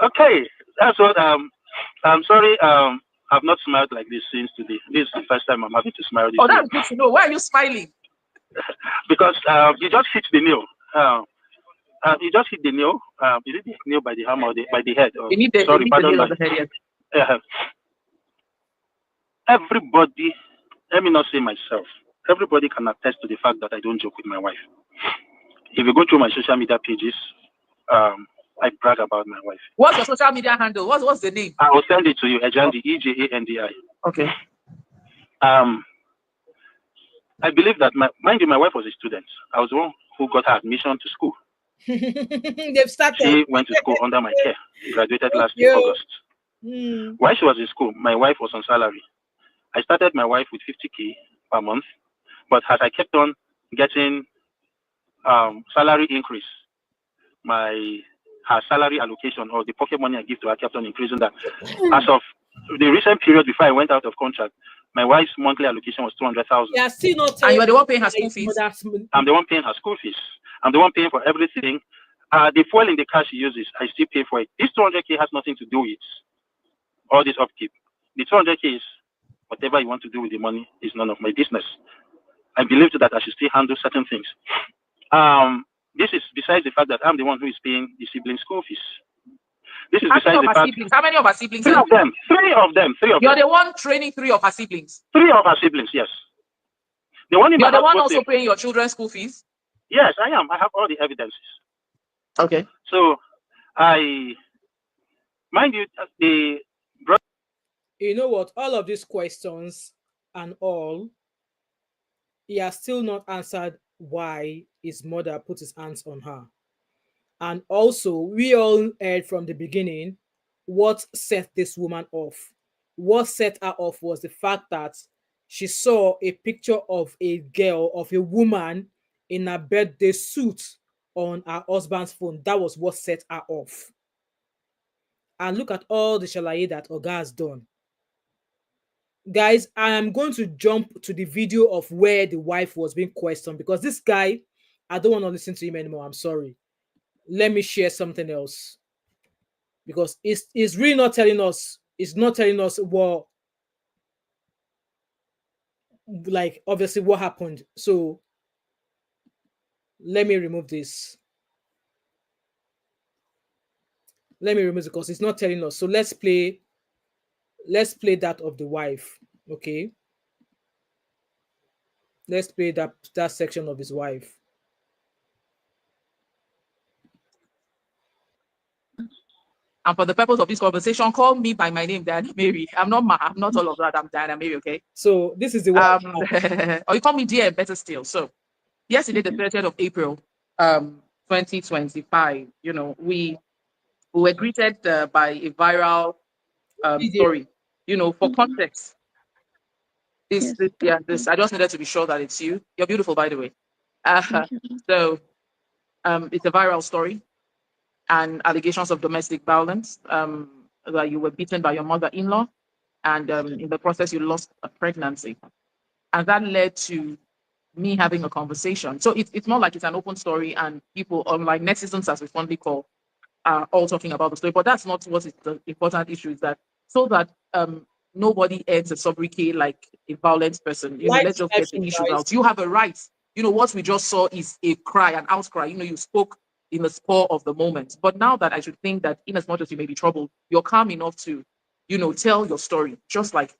okay. That's what. I'm sorry. I've not smiled like this since today. This is the first time I'm having to smile this Oh, day. that's good to know. Why are you smiling? Because you just hit the nail. You just hit the nail. Is it the nail by the hammer or by the head? You need the, Sorry, pardon nail my. on the head, Everybody, let me not say myself. Everybody can attest to the fact that I don't joke with my wife. If you go through my social media pages, I brag about my wife. What's your social media handle? What's the name? I will send it to you. Ejandi, Ejandi. Okay. I believe that mind you, my wife was a student. I was the one who got her admission to school. They've started. She went to school under my care. Graduated last year, August. While she was in school, my wife was on salary. I started my wife with 50K per month, but as I kept on getting salary increase, her salary allocation or the pocket money I give to her kept on increasing. That as of the recent period before I went out of contract, my wife's monthly allocation was 200,000. Yeah, still not. And you are the one paying her school fees. I'm the one paying her school fees. I'm the one paying for everything. The fuel in the car she uses, I still pay for it. This 200K has nothing to do with all this upkeep. The 200K is whatever you want to do with the money is none of my business. I believe that I should still handle certain things. This is besides the fact that I'm the one who is paying the siblings' school fees. This is besides the fact. How many of our siblings? Three of them. You're the one training 3 of our siblings. 3 of our siblings, yes. The one in You're the one also paying your children's school fees? Yes, I am. I have all the evidences. Okay. So, mind you, you know what? All of these questions and all, he has still not answered why his mother put his hands on her. And also, we all heard from the beginning what set this woman off. What set her off was the fact that she saw a picture of a girl, of a woman in a birthday suit on her husband's phone. That was what set her off. And look at all the shalaye that Oga has done. Guys, I am going to jump to the video of where the wife was being questioned, because this guy, I don't want to listen to him anymore. I'm sorry. Let me share something else, because it's really not telling us. It's not telling us what, like, obviously what happened. So let me remove this. Let me remove it because it's not telling us. So let's play that of the wife. Okay. Let's play that section of his wife. And for the purpose of this conversation, call me by my name, Diana Mary. I'm not I'm not all of that. I'm Diana Mary, okay? So this is the one. Or you call me DM, better still. So yesterday, the 30th of April, 2025, we were greeted by a viral story. For context. This, I just needed to be sure that it's you. You're beautiful, by the way. So it's a viral story and allegations of domestic violence, that you were beaten by your mother-in-law, and in the process you lost a pregnancy, and that led to me having a conversation. So it's more like it's an open story, and people online, netizens as we fondly call, are all talking about the story. But that's not what is the important issue. Is that so that nobody ends a sobriquet like a violent person. Let's just get the issue out. You have a right. What we just saw is a cry, an outcry. You spoke in the spur of the moment. But now that I should think that in as much as you may be troubled, you're calm enough to, tell your story, just like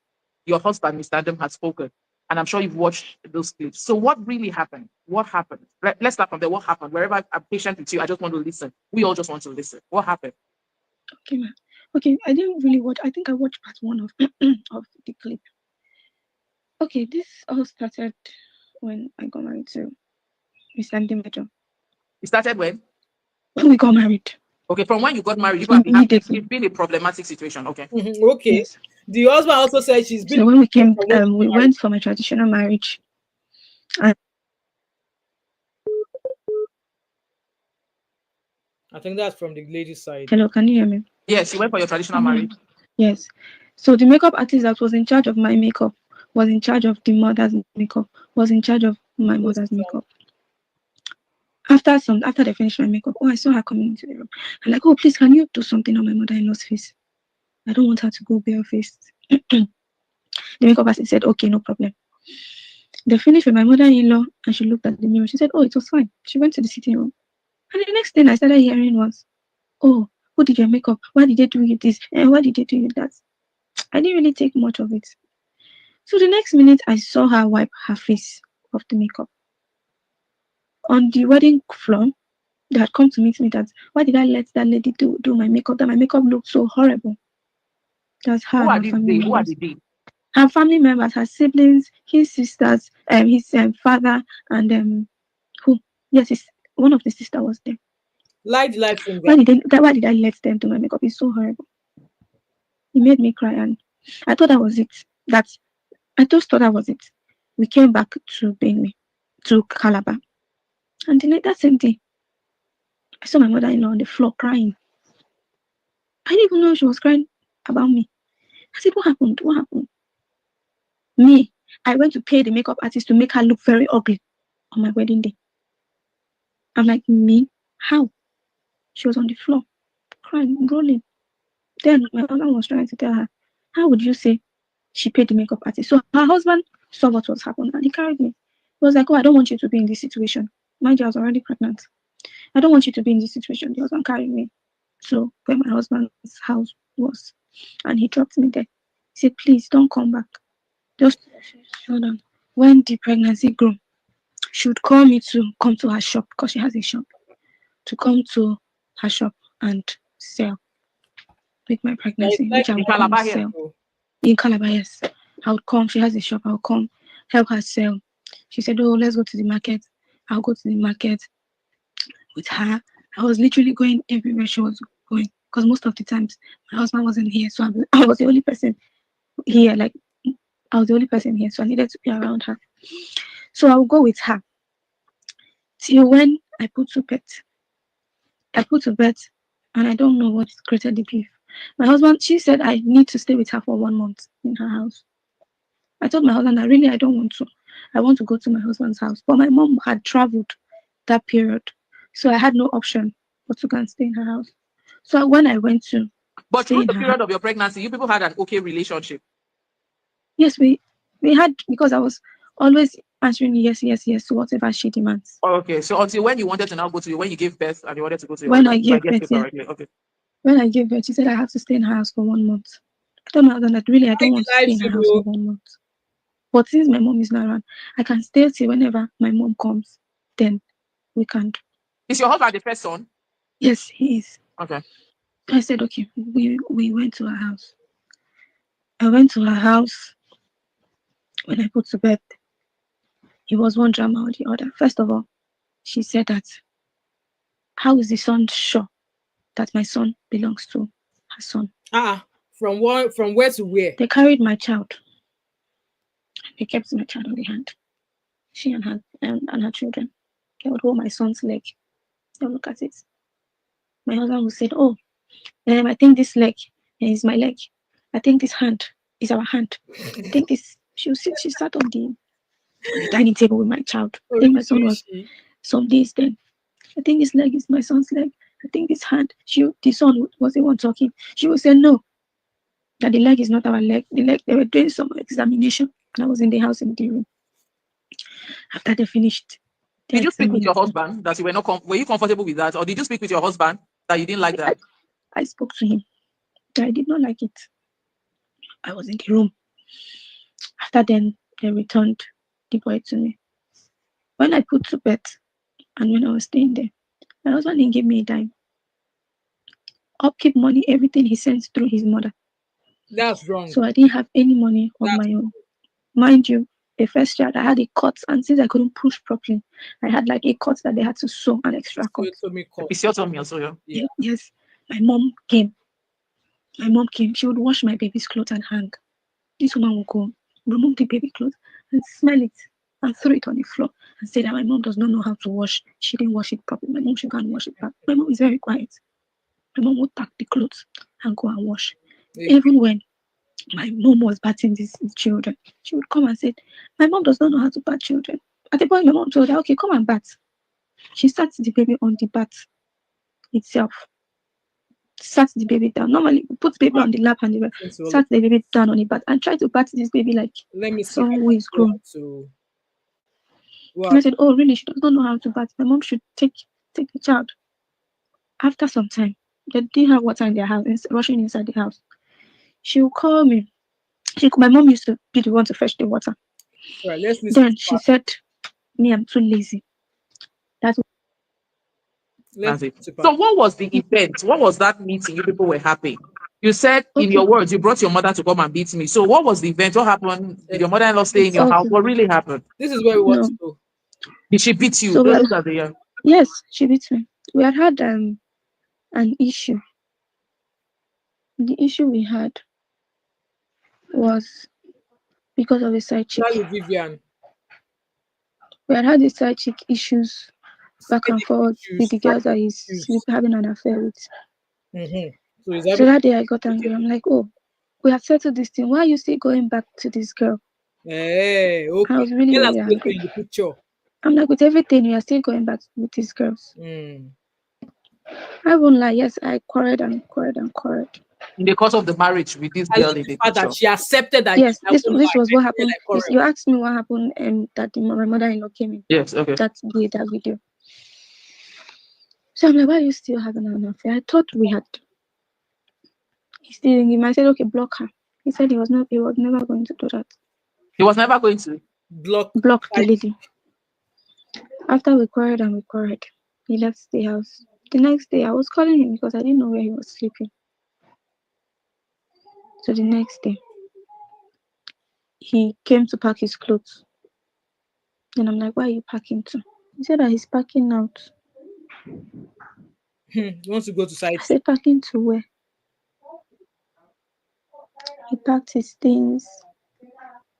your husband, Mr. Adam, has spoken. And I'm sure you've watched those clips. So what really happened? What happened? Let's start from there. What happened? Wherever I'm patient with you, I just want to listen. We all just want to listen. What happened? Okay, ma'am. Okay, I didn't really watch. I think I watched part 1 of of the clip. Okay, this all started when I got married to Mr. Ndimejo. It started when? When we got married. Okay, from when you got married, it's been a problematic situation. Okay. Okay. Yes. The husband also said she's been. So when we came, we went for my traditional marriage. And I think that's from the lady's side. Hello, can you hear me? Yes, you went for your traditional Can you hear marriage. me? Yes. So the makeup artist that was in charge of my makeup was in charge of the mother's makeup, was in charge of my mother's makeup. After they finished my makeup, I saw her coming into the room. I'm like, oh, please, can you do something on my mother-in-law's face? I don't want her to go bare-faced. The makeup artist said, okay, no problem. They finished with my mother-in-law, and she looked at the mirror. She said, oh, it was fine. She went to the sitting room. And the next thing I started hearing was, oh, who did your makeup? Why did they do you this? And why did they do you that? I didn't really take much of it. So the next minute, I saw her wipe her face of the makeup. On the wedding floor, they had come to meet me that, why did I let that lady do my makeup? That my makeup looked so horrible. That's her Who and are her these family they? Who are members. the they? Her family members, her siblings, his sisters, his father, and who? Yes, one of the sister was there. Light finger. Why did I let them do my makeup? It's so horrible. It made me cry, and I thought that was it. I just thought that was it. We came back to Benue, to Calabar, and that same day, I saw my mother-in-law on the floor crying. I didn't even know she was crying about me. I said, what happened? What happened? Me, I went to pay the makeup artist to make her look very ugly on my wedding day. I'm like, me? How? She was on the floor, crying, rolling. Then my husband was trying to tell her, how would you say she paid the makeup artist? So her husband saw what was happening and he carried me. He was like, oh, I don't want you to be in this situation. Mind you, I was already pregnant. I don't want you to be in this situation. The husband carried me to where my husband's house was, and he dropped me there. He said, please don't come back. Just hold on. When the pregnancy grew, she would call me to come to her shop because she has a shop, to come to her shop and sell with my pregnancy, which I In would come Calabar here. sell. In Calabar, yes. I would come. She has a shop. I would come help her sell. She said, oh, let's go to the market. I'll go to the market with her. I was literally going everywhere she was going because most of the times my husband wasn't here. So I was the only person here. Like, I was the only person here. So I needed to be around her. So I would go with her till when I put to bed. I put to bed and I don't know what created the beef. My husband, she said I need to stay with her for 1 month in her house. I told my husband that really I don't want to. I want to go to my husband's house. But my mom had traveled that period. So I had no option but to go and stay in her house. So when I went to But stay through in the her period house, of your pregnancy, you people had an okay relationship. yes, we had, because I was always answering yes to whatever she demands. Okay, so until when you wanted to now go to when you gave birth and you wanted to go to your When I husband, if I gave get you birth, yeah. correctly. Okay. When I gave birth, she said I have to stay in her house for 1 month. I told my husband that really I don't want to stay in her house for 1 month. But since my mom is not around, I can stay till whenever my mom comes. Then we can. Is your husband the first son? Yes, he is. Okay. I said, okay, we went to her house. I went to her house. When I put to bed, it was one drama or the other. First of all, she said that, how is the son sure that my son belongs to her son? From where to where? They carried my child. They kept my child on the hand. She and her children. They would hold my son's leg. They would look at it. My husband would say, oh, I think this leg is my leg. I think this hand is our hand. I think this. She sat on the dining table with my child. I think my son was some days then. I think this leg is my son's leg. I think this hand. The son was the one talking. She would say no, that the leg is not our leg. The leg, they were doing some examination, and I was in the house in the room. After they finished, did you speak with your husband that you were not? Were you comfortable with that, or did you speak with your husband that you didn't like that? I spoke to him. I did not like it. I was in the room. After then, they returned the boy to me. When I put to bed and when I was staying there, my husband didn't give me a dime. Upkeep money, everything he sends through his mother. That's wrong. So I didn't have any money of my own. Mind you, the first child, I had a cut, and since I couldn't push properly, I had like a cut that they had to sew, an extra cut. Yeah. Yes. My mom came. She would wash my baby's clothes and hang. This woman would go, remove the baby clothes and smell it and threw it on the floor and said that my mom does not know how to wash. She didn't wash it properly. My mom should go and wash it back. My mom is very quiet. My mom would pack the clothes and go and wash. Even when my mom was bathing these children, she would come and say, my mom does not know how to bath children. At the point, my mom told her, okay, come and bath. She sat the baby on the bath itself. Sat the baby down. Normally, we put baby on the lap and sat the baby down on the bath and tried to bath this baby like someone who is grown. And I said, oh, really? She does not know how to bath. My mom should take the child. After some time, they didn't have water in their house, rushing inside the house. She will call me. My mom used to be the one to fetch the water. Right, let's listen. Then she said, me, I'm too lazy. That's it. So what was the event? What was that meeting you people were happy? You said in your words, you brought your mother to come and beat me. So what was the event? What happened? Did your mother-in-law stay in your house? What really happened? This is where we want to go. Did she beat you? So Those yes, she beat me. We had an issue. The issue we had was because of a side chick. Vivian. We had the side chick issues back and forth with the girls that he's having an affair with. So that day I got angry. I'm like, oh, we have settled this thing. Why are you still going back to this girl? Hey, okay. I was really, really angry. I'm like, with everything, you are still going back with these girls. I won't lie. Yes, I quarreled. In the course of the marriage with this girl in the picture. That she accepted that. Yes, this was what happened. You asked me what happened and that my mother-in-law came in. Yes, okay. That video. So I'm like, why are you still having an affair? I thought we had. He's stealing him. I said, okay, block her. He said he was never going to do that. He was never going to block the lady. After we quarreled, he left the house. The next day, I was calling him because I didn't know where he was sleeping. So the next day, he came to pack his clothes. And I'm like, why are you packing to? He said that he's packing out. He wants to go to site. I said, packing to where? He packed his things.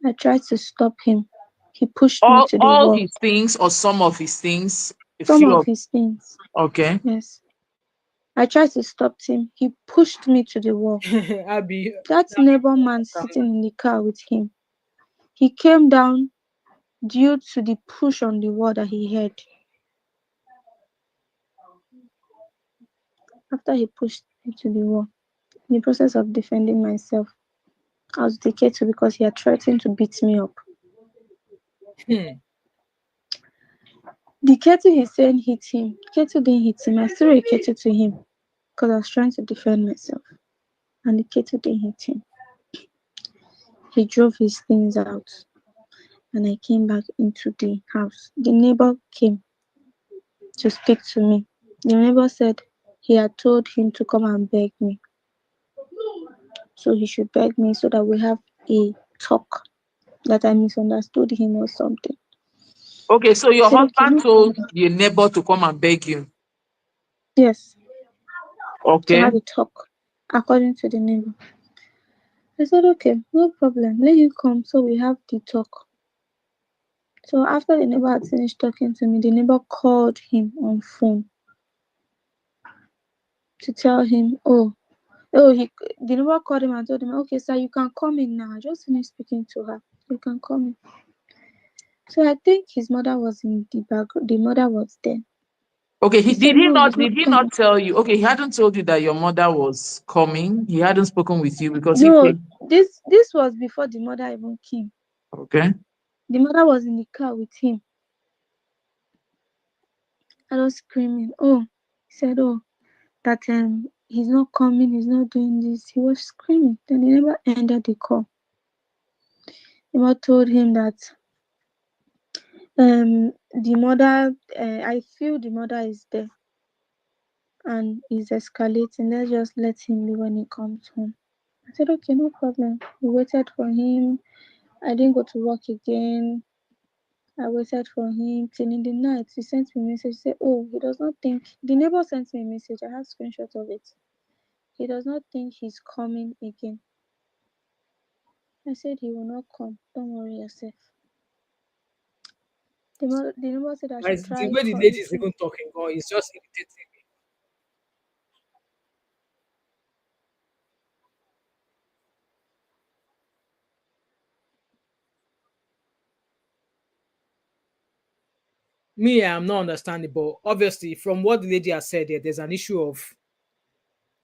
I tried to stop him. He pushed me to the wall. All his things or some of his things? Some of his things. Okay. Yes. I tried to stop him. He pushed me to the wall. That neighbor man sitting in the car with him, he came down due to the push on the wall that he had. After he pushed me to the wall, in the process of defending myself, I was the kettle because he had threatened to beat me up. The kettle he said hit him. Kettle didn't hit him. I threw a kettle to him because I was trying to defend myself. And the kettle didn't hit him. He drove his things out. And I came back into the house. The neighbor came to speak to me. The neighbor said he had told him to come and beg me. So he should beg me so that we have a talk. That I misunderstood him or something. Okay, so your husband told your neighbor to come and beg you? Yes. Okay. To have a talk, according to the neighbor. I said, okay, no problem. Let you come so we have the talk. So after the neighbor had finished talking to me, the neighbor called him on phone to tell him, the neighbor called him and told him, okay, sir, you can come in now. I just finished speaking to her. You can come in. So I think his mother was in the background. The mother was there. Okay, did he not tell you? Okay, he hadn't told you that your mother was coming. He hadn't spoken with you because this was before the mother even came. Okay. The mother was in the car with him. I was screaming. He said, that he's not coming, he's not doing this. He was screaming. Then he never ended the call. The mother told him that the mother, I feel the mother is there and is escalating. Let's just let him leave when he comes home. I said, okay, no problem. We waited for him. I didn't go to work again. I waited for him till in the night. He sent me a message. He said, he does not think. The neighbor sent me a message. I have screenshots of it. He does not think he's coming again. I said he will not come. Don't worry yourself. The neighbor said I should Guys, the try way the calling lady is him. even talking, oh, it's just irritating me. I'm not understanding, but obviously, from what the lady has said, there's an issue of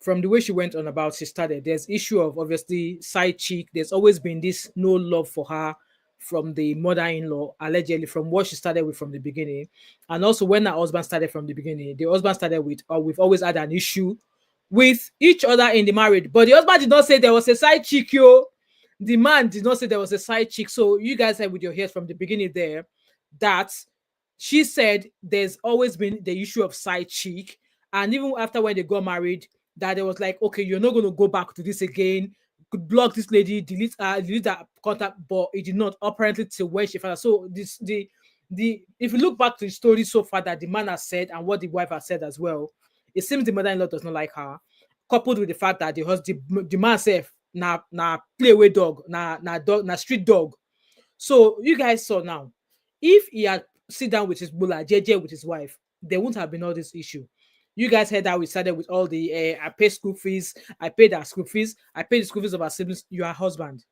from the way she went on about she started, there's issue of obviously side chick. There's always been this no love for her from the mother-in-law, allegedly from what she started with from the beginning. And also when her husband started from the beginning, the husband started with, we've always had an issue with each other in the marriage. But the husband did not say there was a side chick, yo. The man did not say there was a side chick. So you guys said with your ears from the beginning there that she said there's always been the issue of side chick. And even after when they got married, that it was like, okay, you're not going to go back to this again. Could block this lady, delete that contact, but it did not apparently till when she found out. So this the if you look back to the story so far that the man has said and what the wife has said as well, it seems the mother-in-law does not like her, coupled with the fact that the man self na play away dog, na dog, na street dog. So you guys saw now, if he had sit down with his bulla, JJ with his wife, there wouldn't have been all this issue. You guys heard how we started with all the I pay school fees, I paid our school fees, I paid the school fees of our siblings. You are husband,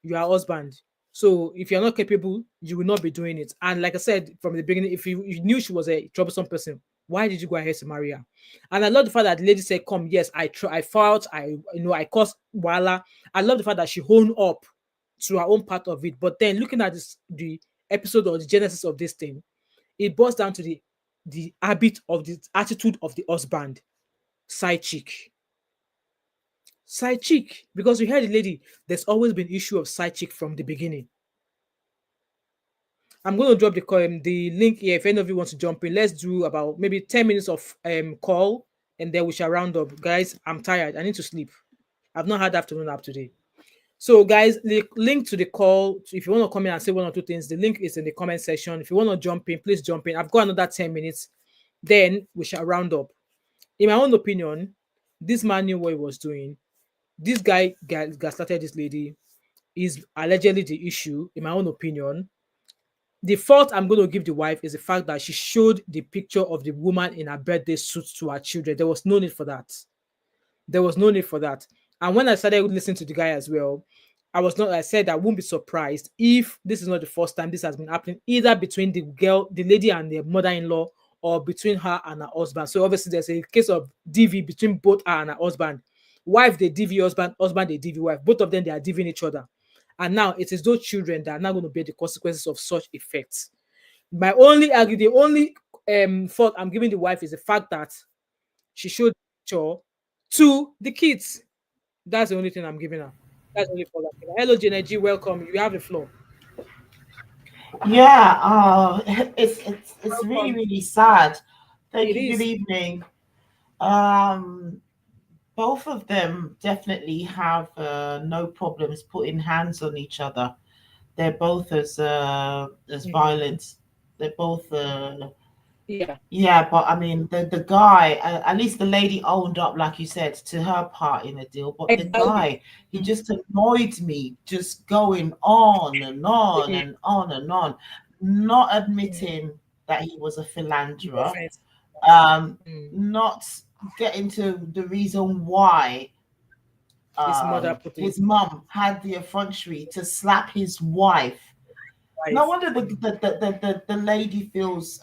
you are husband. So if you're not capable, you will not be doing it. And like I said from the beginning, if you knew she was a troublesome person, why did you go ahead to marry her? And I love the fact that the lady said, "Come, yes, I fought, I caused wala." I love the fact that she honed up to her own part of it. But then looking at the episode or the genesis of this thing, it boils down to the habit of the attitude of the husband, side chick. Side chick. Because we heard the lady, there's always been issue of side chick from the beginning. I'm going to drop the link here. If any of you want to jump in, let's do about maybe 10 minutes of call and then we shall round up. Guys, I'm tired. I need to sleep. I've not had afternoon nap today. So, guys, the link to the call, if you want to come in and say one or two things, the link is in the comment section. If you want to jump in, please jump in. I've got another 10 minutes. Then we shall round up. In my own opinion, this man knew what he was doing. This guy gaslighted this lady is allegedly the issue, in my own opinion. The fault I'm going to give the wife is the fact that she showed the picture of the woman in her birthday suit to her children. There was no need for that. There was no need for that. And when I started listening to the guy as well, I said I won't be surprised if this is not the first time this has been happening, either between the lady and the mother-in-law, or between her and her husband. So obviously there's a case of DV between both her and her husband. Wife, they DV husband, husband, they DV wife. Both of them, they are DVing each other. And now it is those children that are now going to bear the consequences of such effects. The only fault I'm giving the wife is the fact that she showed the picture to the kids. That's the only thing I'm giving her. That's the only fault I'm giving her. Hello, Jenergy, welcome. You have the floor. Yeah, it's really Welcome. really sad. Thank It you. Good is. evening. Um, Both of them definitely have no problems putting hands on each other. They're both as Mm, violent. They're both yeah, yeah, but I mean the guy, at least the lady owned up, like you said, to her part in the deal. But the exactly. guy, he just annoyed me, just going on and on Mm, and on and on, not mm, admitting that he was a the philanderer, offense. um, Mm. not getting to the reason why His mother put his his mum had the effrontery to slap his wife. No wife. wonder the lady feels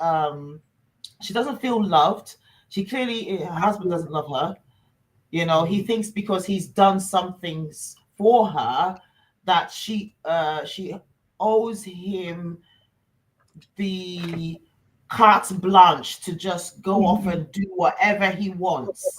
she doesn't feel loved. She clearly, her husband Absolutely. doesn't love her. You know, he Mm, thinks because he's done some things for her that she owes him the carte blanche to just go off mhm. and do whatever he wants,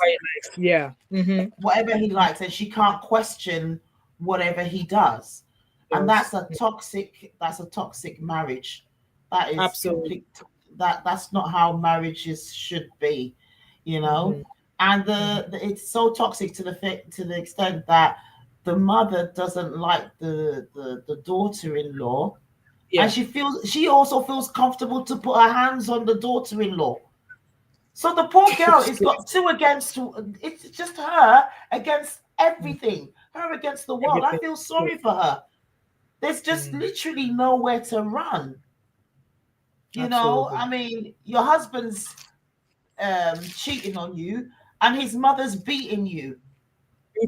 Yeah. Mm-hmm. whatever he likes, and she can't question whatever he does. And Does. that's a toxic marriage. That is Absolutely. complete. That's not how marriages should be, you know. Mm-hmm. And Mm-hmm. it's so toxic to the extent that the mother doesn't like the daughter-in-law, and Yeah. she also feels comfortable to put her hands on the daughter-in-law. So the poor girl It's is crazy. got two against. It's just her against Mm, everything. Her against the world. I everything. feel Yeah. sorry for her. There's just Mm. literally nowhere to run. You know, Absolutely. I mean, your husband's cheating on you, and his mother's beating you.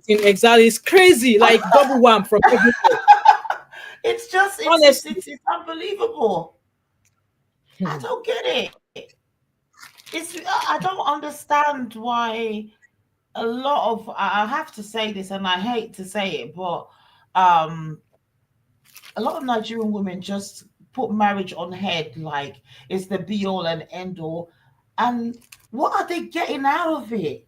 Exactly. It's crazy. Like double wham from everywhere. It's just, Honestly. it's unbelievable. I Hmm. don't get it. I don't understand why a lot of, I have to say this, and I hate to say it, but um a lot of Nigerian women just put marriage on head like it's the be all and end all. And what are they getting out of it?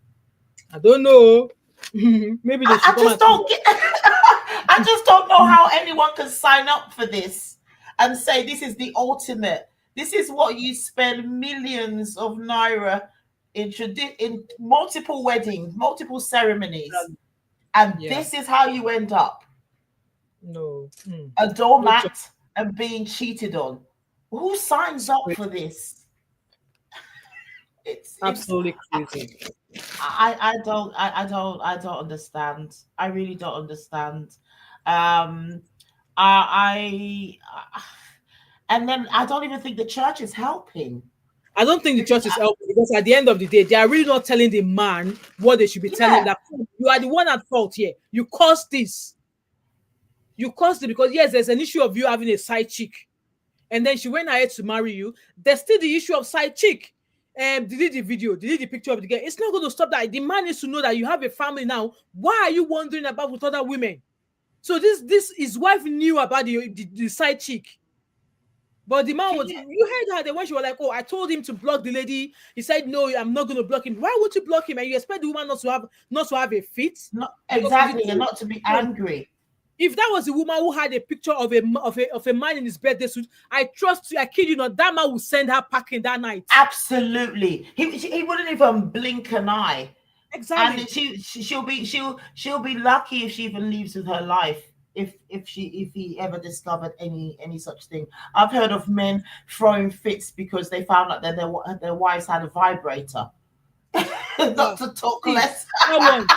I don't know. Maybe they should I come just and tell don't get I just don't know how anyone can sign up for this and say this is the ultimate. This is what you spend millions of naira in multiple weddings, multiple ceremonies, us. and Yeah. this is how you end up No. a No joke. doormat and being cheated on. Who signs It's up for crazy. this? It's Absolutely crazy. I don't understand. I really don't understand. Um I and then I don't even think the church is helping I don't think the because church is helping because at the end of the day, they are really not telling the man what they should be telling him. yeah, That you are the one at fault here. You caused this. You caused it because yes, there's an issue of you having a side chick, and then she went ahead to marry you. There's still the issue of side chick. Delete the video, delete the picture of the girl. It's not going to stop that. The man needs to know that you have a family now. Why are you wandering about with other women? So this his wife knew about the side chick. But the man can was, you you heard her the when she was like, "Oh, I told him to block the lady." He said, "No, I'm not going to block him." Why would you block him? And you expect the woman not to have a fit? not Because with the exactly and two, not to be angry. if that was a woman who had a picture of a man in his birthday suit, I trust you, I kid you not, that man will send her packing that night. Absolutely. He wouldn't even blink an eye. And Exactly. she'll be lucky if she even leaves with her life if he ever discovered any such thing. I've heard of men throwing fits because they found out that their wives had a vibrator. Not Ah, to talk see, less. that one,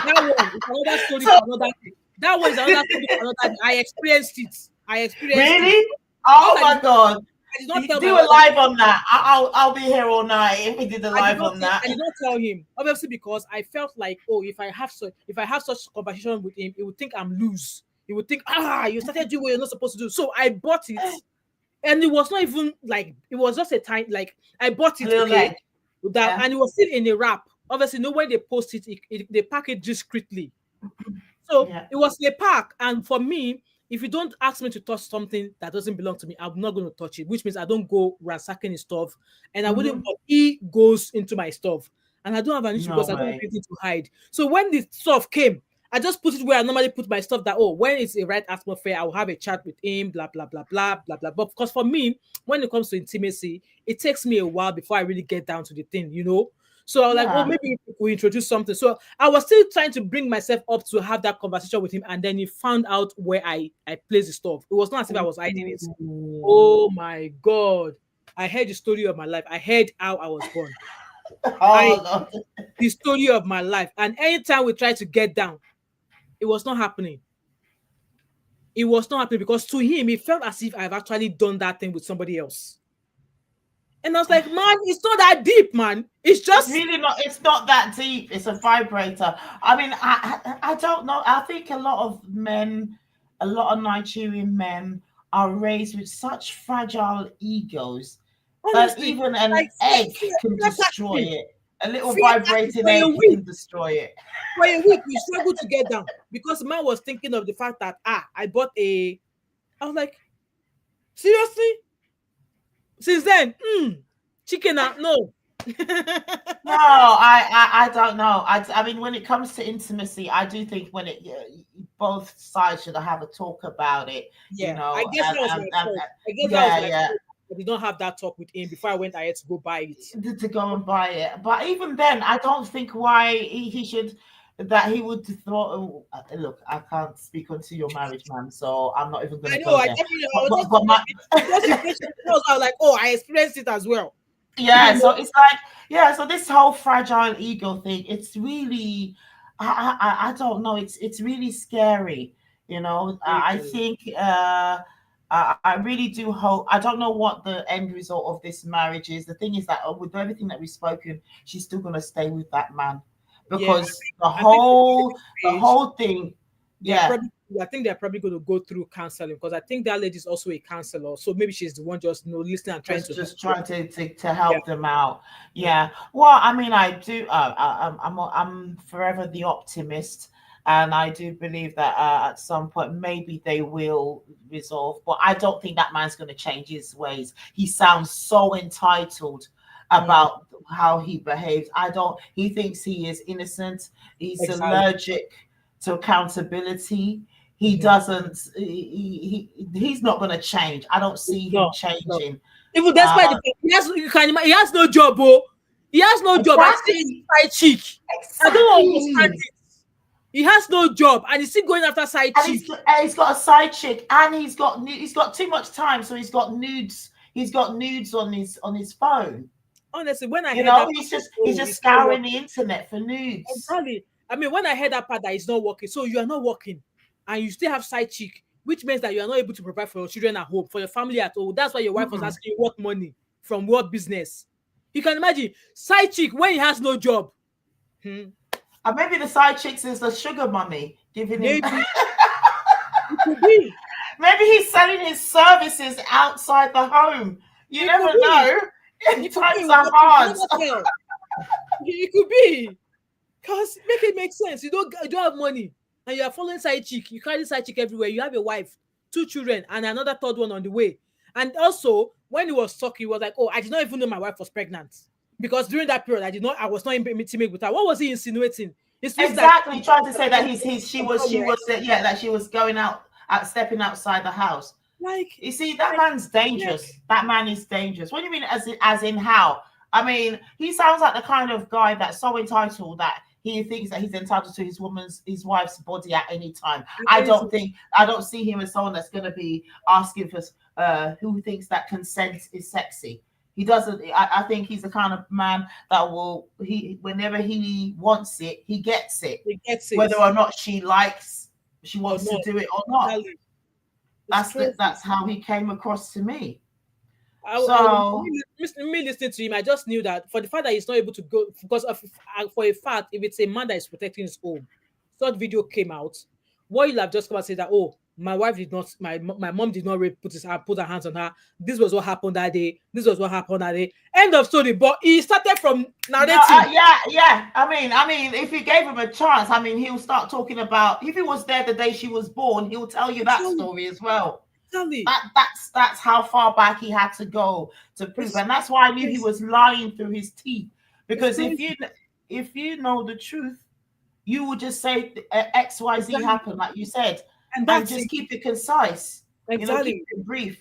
that one is another story So for another. That one is another story for another. I experienced it. I experienced it. really, Because oh my god, I did not tell my do a husband. live on that. I'll be here all night if we did a live on that. I did not tell him. Obviously, because I felt like, oh, if I have such conversation with him, he would think I'm loose. He would think, you started doing what you're not supposed to do. So I bought it. And it was not even like it was just a time like I bought A it, little okay. leg, That yeah, and it was still in a wrap. Obviously, no when they post it, they pack it discreetly. So yeah, it was a pack, and for me, if you don't ask me to touch something that doesn't belong to me, I'm not going to touch it. Which means I don't go ransacking his stuff, and I wouldn't. hmm But he goes into my stuff, and I don't have an issue no because I don't have way, anything to hide. So when the stuff came, I just put it where I normally put my stuff. That when it's a right atmosphere, I'll have a chat with him. Blah blah blah blah blah blah. But because for me, when it comes to intimacy, it takes me a while before I really get down to the thing. So I was like, oh, yeah. maybe we introduce something. So I was still trying to bring myself up to have that conversation with him, and then he found out where I placed the stuff. It was not as if I was hiding it. Ooh. Oh my god! I heard the story of my life. I heard how I was born. I Oh God. the story of my life. And anytime we tried to get down, it was not happening. It was not happening because to him, it felt as if I've actually done that thing with somebody else. And I was like, man, it's not that deep, man. It's It's just really not. It's not that deep. It's a vibrator. I mean, I don't know. I think a lot of Nigerian men are raised with such fragile egos that honestly even an like fear, egg fear, can fear attacked destroy me. it. A little Fear attacked me vibrating for a egg week. can destroy it. For a week, we struggled to get down because man was thinking of the fact that I bought a. I was like, seriously? Since then, chicken no. No, I don't know. I mean, when it comes to intimacy, I do think when both sides should have a talk about it, you Yeah, I know, guess that was my fault. I guess that was yeah, my yeah, fault. I did not have that talk with him before I went ahead to go buy it. to go and buy it. But even then, I don't think why he should that he would throw. Look, I can't speak onto your marriage, man, so I'm not even I gonna know. go I there. definitely. I But was but, just. but my It just impression. I was like, oh, I experienced it as well. yeah, so it's like yeah, so this whole fragile ego thing, it's really I don't know, it's really scary, you know. Very, I very. think I really do hope. I don't know what the end result of this marriage is. The thing is that with everything that we've spoken, she's still gonna stay with that man Yeah, because the I think at whole this the stage, whole thing. they are Yeah, probably I think they're probably going to go through counseling because I think that lady is also a counselor. So maybe she's the one just listening and trying to help just them. trying to Yeah, help them out. yeah. Yeah. Well, I mean, I do. I'm forever the optimist, and I do believe that at some point maybe they will resolve. But I don't think that man's going to change his ways. He sounds so entitled Mm, about how he behaves. I don't. He thinks he is innocent. He's exactly. allergic to accountability. He Mhm. doesn't. He's not going to change. I don't see No, him no. changing. Even Uh, despite the fact he has, you can imagine, he has no job, oh, he has no job, and still exactly, side chick. I don't understand exactly. it. He has no job, and he's still going after side And chick. he's got a side chick, and he's got too much time, so he's got nudes. He's got nudes on his phone. Honestly, when I You heard know, that, he's oh, just it's not scouring working. the internet for nudes. Exactly. I mean, when I heard that part that it's not working, so you are not working, and you still have side chick, which means that you are not able to provide for your children at home, for your family at home. That's why your wife was Mm. asking you what money from what business. You can imagine side chick when he has no job. Hmm. And maybe the side chicks is the sugar mummy giving him. Maybe it could be. Maybe he's selling his services outside the home. You It could never be. know. It could be. Times are But you can hard. never tell. It could be. Cause make it make sense. You don't have money and you are following side chick. You carry side chick everywhere. You have a wife, two children, and another third one on the way. And also, when he was talking, he was like, "Oh, I did not even know my wife was pregnant because during that period, I was not intimate with her." What was he insinuating? Insinuating that Exactly, trying to say that she was yes, yeah, that she was going out stepping outside the house. like, You see, that like, man's like, dangerous. That man is dangerous. What do you mean, as in how? I mean, he sounds like the kind of guy that's so entitled that he thinks that he's entitled to his wife's body at any time. I don't see him as someone that's going to be asking for who thinks that consent is sexy. He doesn't. I think he's the kind of man that will he whenever he wants it, he gets it, he gets it whether or not she or wants to not. do it or not. Exactly. It's crazy. That's how he came across to me. So Me listening to him, I just knew that for the fact that he's not able to go because of for a fact, if it's a man that is protecting his home, such video came out, what you'll have just come and say that my wife did not, my mom did not put her hands on her. This was what happened that day. This was what happened that day. End of story. But he started from no, narrating. yeah. I mean, if you gave him a chance, I mean, he'll start talking about if he was there the day she was born, he'll tell you that Exactly. story as well. Exactly. That's how far back he had to go to prove, It's, and that's why I knew he it's, was lying through his teeth. it's Because crazy. if you know the truth, you would just say X Y Z Exactly. happened, like you said, And and that's just it. keep it concise. You know, keep Exactly. it brief.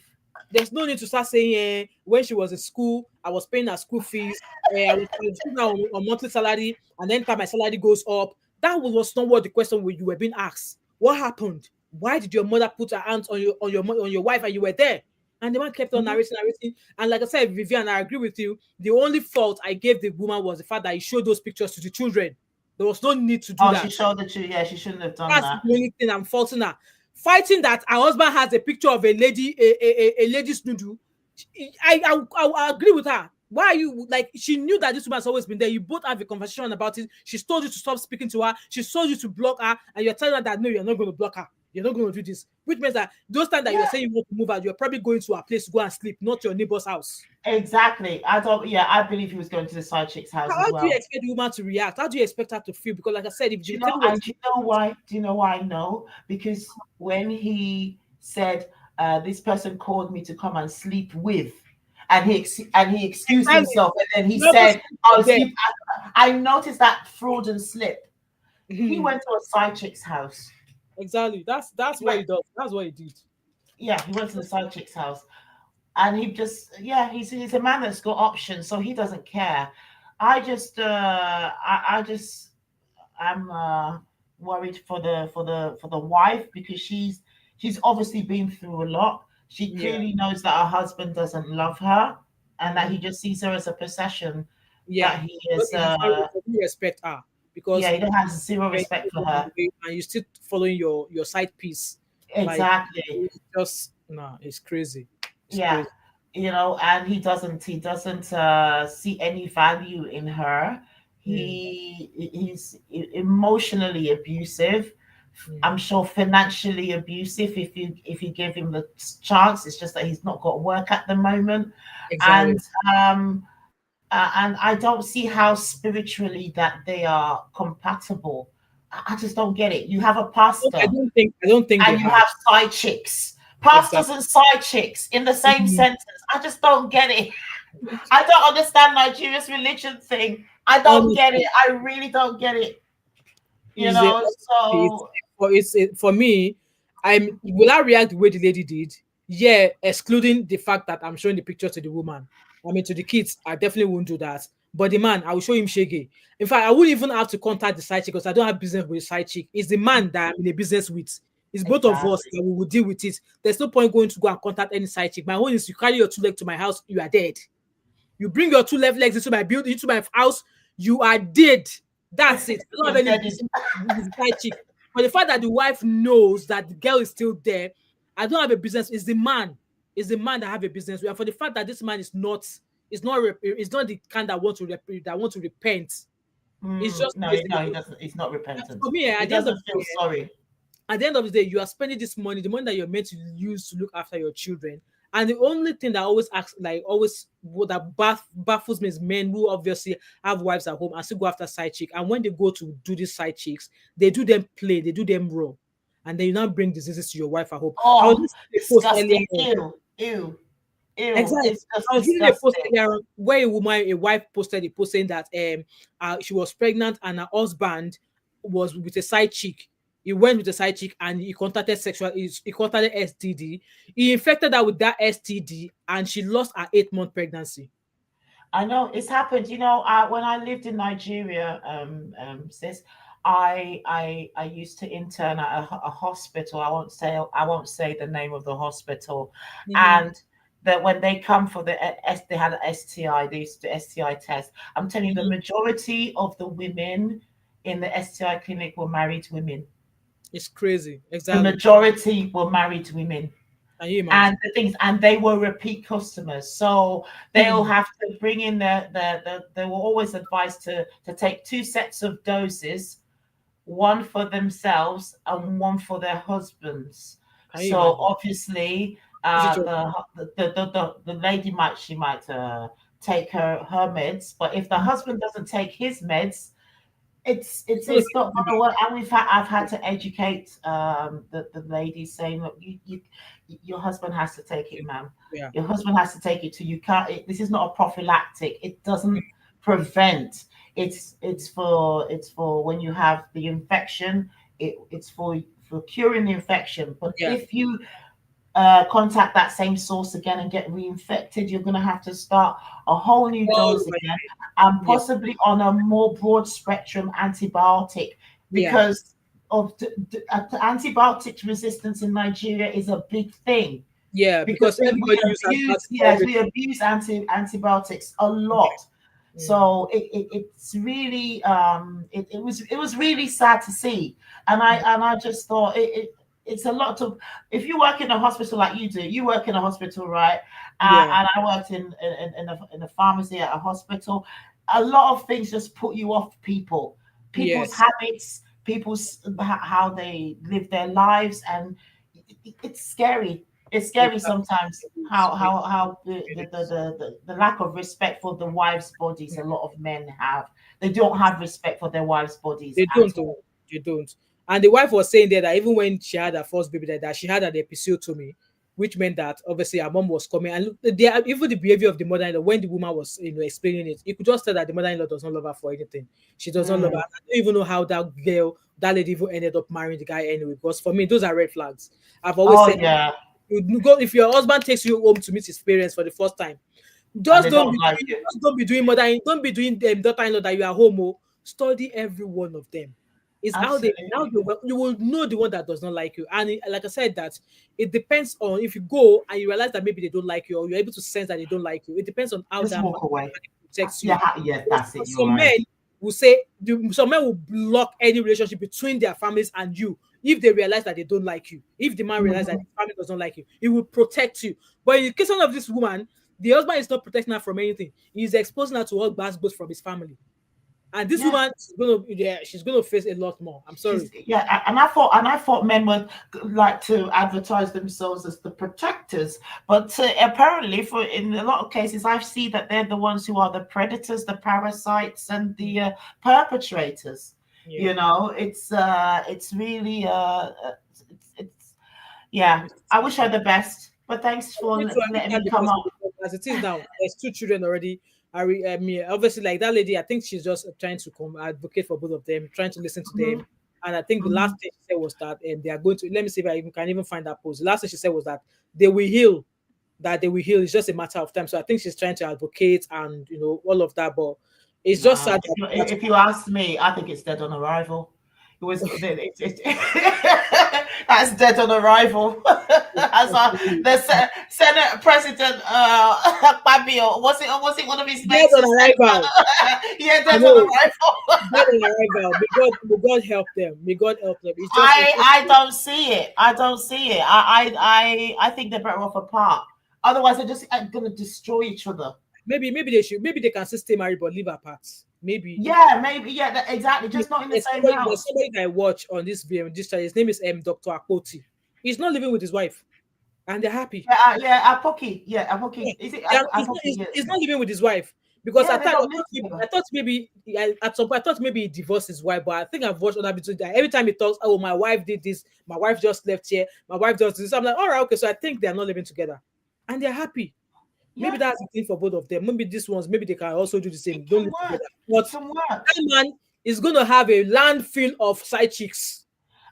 There's no need to start saying, when she was in school, I was paying her school fees, I was paying her on monthly salary, and then time my salary goes up. That was not what the question you were being asked. What happened? Why did your mother put her hands on your wife and you were there? And the man kept on Mhm. narrating. And like I said, Vivian, I agree with you. The only fault I gave the woman was the fact that he showed those pictures to the children. There was no need to do Oh, she that. showed the truth. Yeah, she shouldn't have done That's the that. only thing I'm faulting her. Fighting that her husband has a picture of a lady, a lady's noodle. I agree with her. Why are you like? She knew that this woman has always been there. You both have a conversation about it. She's told you to stop speaking to her. She told you to block her, and you're telling her that no, you're not going to block her. You're not going to do this. Which means that those times that you're Yeah, saying you want to move out, you're probably going to a place to go and sleep, not your neighbor's house. exactly. I don't. Yeah, I believe he was going to the side chick's house as How do you well. expect the woman to react? How do you expect her to feel? Because, like I said, if Do the you know? table was And do you know why? Do you know why I know? Because when he said, "This person called me to come and sleep with," and he excused exactly, himself, and then he not said, for "I'll them. sleep." I noticed that fraud and slip. He Mhm. went to a side chick's house. Exactly. That's He what went, he does. That's what he did. yeah, he went to the side chick's house, and he just, yeah, he's a man that's got options, so he doesn't care. I just I'm worried for the wife because she's obviously been through a lot. She Yeah. clearly knows that her husband doesn't love her and that Mhm. he just sees her as a possession. Yeah. That he But is he doesn't respect her yeah, because he has zero respect for her. and you still following your side piece. Like Exactly. it's just No, it's crazy. It's Yeah, crazy. and he doesn't see any value in her. Mm, He's emotionally abusive. I'm mm, sure financially abusive if you give him the chance. It's just that he's not got work at the moment. exactly. And and I don't see how spiritually that they are compatible. I just don't get it. You have a pastor I don't think they and you have. have side chicks, pastors Exactly. and side chicks in the same Mhm. sentence. I just don't get it. I don't understand Nigeria's religion thing. I don't get it. Honestly, I really don't get it. is a it's, So for me. I'm will I react the way the lady did? Yeah, excluding the fact that I'm showing the picture to the woman. I mean, to the kids, I definitely won't do that. But the man, I will show him shaggy. In fact, I wouldn't even have to contact the side chick because I don't have business with the side chick. It's the man that I'm in a business with. It's both of us exactly. that we will deal with it. There's no point going to go and contact any side chick. My own is you carry your two legs to my house, you are dead. You bring your two left legs into my build into my house, you are dead. That's it. I don't have You're any dead. business with the side chick. But the fact that the wife knows that the girl is still there, I don't have a business. It's the man. It's the man that I have a business with. And for the fact that this man is not the kind that want to repent. It's just No, basically no, he doesn't. He's not repentant. for me. He At the end of doesn't the feel day, sorry. you are spending this money, the money that you're meant to use to look after your children. And the only thing that always asks, like always, what that baffles me is men who obviously have wives at home and still go after side chick. And when they go to do these side chicks, they do them plain, they do them raw, and then you now bring diseases to your wife at home. I was Oh, listening to a post earlier disgusting. on. Ew, ew, ew. Exactly. It's just I was reading a post disgusting. earlier on where a wife posted a post saying that she was pregnant and her husband was with a side chick. He went with a side chick and he contacted STD. He infected her with that STD and she lost her 8-month pregnancy. I know it's happened. When I lived in Nigeria, sis, I used to intern at a hospital. I won't say the name of the hospital, Mhm. and that when they come for they had an STI. They used to do STI test. I'm telling you, the Mhm. majority of the women in the STI clinic were married women. It's crazy. The Exactly. majority were married women. Can you And imagine? the things, and they were repeat customers, so they'll Mhm. have to bring in they were always advised to take two sets of doses, one for themselves and one for their husbands. Can you So imagine? obviously Is it your the lady might take her meds, but if the Mhm. husband doesn't take his meds, it's It's it's gonna it's get not you gonna back. work. And I've had to educate the ladies, saying, look, your husband has to take it, ma'am. Yeah. Your husband has to take it too. You can't. This is not a prophylactic. It doesn't prevent. It's for when you have the infection. It's for curing the infection. But Yeah. if you contact that same source again and get reinfected, you're going to have to start a whole new All dose right. again, and Yeah. possibly on a more broad spectrum antibiotic, Yeah. because of antibiotic resistance in Nigeria is a big thing, Yeah. because Because we everybody uses abuse, antibiotics for yes, we everything. abuse antibiotics a Yeah. lot. Mm. So it's really it was really sad to see. And I just thought it's a lot of, if you work in a hospital like you do, you work in a hospital, right? Yeah. And I worked in a pharmacy at a hospital. A lot of things just put you off people's Yes. habits, people's how they live their lives, and it's scary. It's It scary sometimes, is. how It is. the lack of respect for the wives' bodies a lot of men have. They don't have respect for their wives' bodies They at don't. Oh, all. they don't. And the wife was saying there that even when she had her first baby, that she had an episiotomy, which meant that obviously her mom was coming. And look, even the behavior of the mother-in-law when the woman was explaining it, you could just tell that the mother-in-law does not love her for anything. She does not love her. Mm. I don't even know how that lady even ended up marrying the guy anyway. Because for me, those are red flags. I've always Oh said yeah, you go if your husband takes you home to meet his parents for the first time. and Just they don't don't be like doing, it. just don't be doing don't be doing daughter-in-law that you are homo. Study every one of them. It's how Absolutely. you will know the one that does not like you. And like I said, that it depends on if you go and you realize that maybe they don't like you, or you're able to sense that they don't like you. It depends on how Just that man walk away. protects Yeah, you. yes, Because that's it. You're some right. men will say some men will block any relationship between their families and you. if they realize that they don't like you, if the man realizes that Mhm. the family doesn't like you, he will protect you. But in the case of this woman, the husband is not protecting her from anything. He's exposing her to all bad both from his family. And this Yeah. woman, she's gonna face a lot more. I'm She's sorry. yeah, and I thought men would like to advertise themselves as the protectors, but apparently, for in a lot of cases, I see that they're the ones who are the predators, the parasites, and the perpetrators. Yeah. It's really it's yeah. I wish her the best, but thanks for I wish letting her me the come best up. because as it is now, there's two children already. I mean, obviously, like that lady, I think she's just trying to come advocate for both of them, trying to listen to them. Mhm, And I think the last mhm. thing she said was that they are going to let me see if I even can even find that post. The last thing she said was that they will heal, that they will heal. It's just a matter of time. So I think she's trying to advocate and all of that. But it's just Nah, sad if you, that if you ask me, I think it's dead on arrival. That's dead on arrival. As the Senate President Fabio, was it one of his dead mates on who said arrival. yeah, I dead on know, arrival. dead on arrival. May God help them. May God help them. I don't see it. I don't see it. I think they're better off apart. Otherwise, they're just gonna destroy each other. maybe they can still stay married but live apart. Maybe. Yeah, maybe. Yeah, exactly. Just not in the There's same somebody, there's house. somebody that I watch on this channel. His name is Dr. Akpoti. He's not living with his wife, and they're happy. Yeah, Apoki. Yeah, Yeah. Apoki. Is it He's not, Apoki? he's, Yeah. he's not living with his wife because Yeah, at they times don't live together. I thought maybe at some point I thought maybe he divorced his wife, but I think I've watched other videos that every time he talks, oh, my wife did this, my wife just left here, my wife does this. I'm like, all right, okay, so I think they're not living together, and they're happy. Maybe Yeah, that's the thing for both of them. Maybe these ones, maybe they can also do the it same. Don't can live work. together. It But can work. that man is going to have a landfill of side chicks.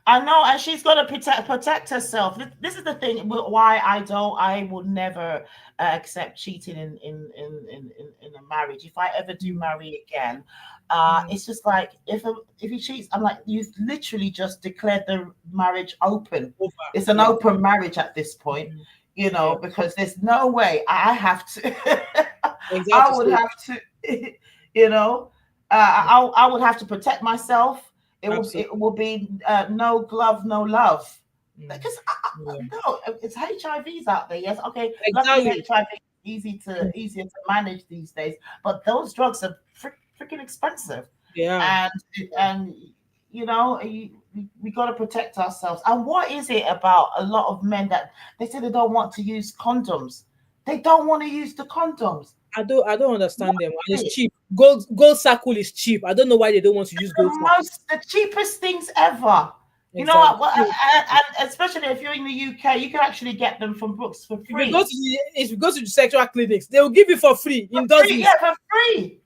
I know, and she's got to protect herself. This is the thing why I will never accept cheating in a marriage. If I ever do marry again, Mm, it's just like if he cheats, I'm like you've literally just declared the marriage open. over. It's an Yeah. open marriage at this point, Mm, yeah. because there's no way I have to. I Exactly. would So, have to, you know, I would have to protect myself. absolutely. It will be no glove, no love. Mm, Because yeah. no, it's HIVs out there. Yes, okay. Luckily, Exactly. HIV is easier to manage these days. But those drugs are freaking expensive, Yeah. and and we got to protect ourselves. And what is it about a lot of men that they say they don't want to use condoms? They don't want to use the condoms. I don't What understand them. And is it's it? cheap. Gold circle is cheap. I don't know why they don't want to use gold circle. The cheapest things ever. You know Exactly. what? And especially if you're in the UK, you can actually get them from books for free. If you go to the sexual clinics, they will give you for free For in free, yeah, dozens. for free.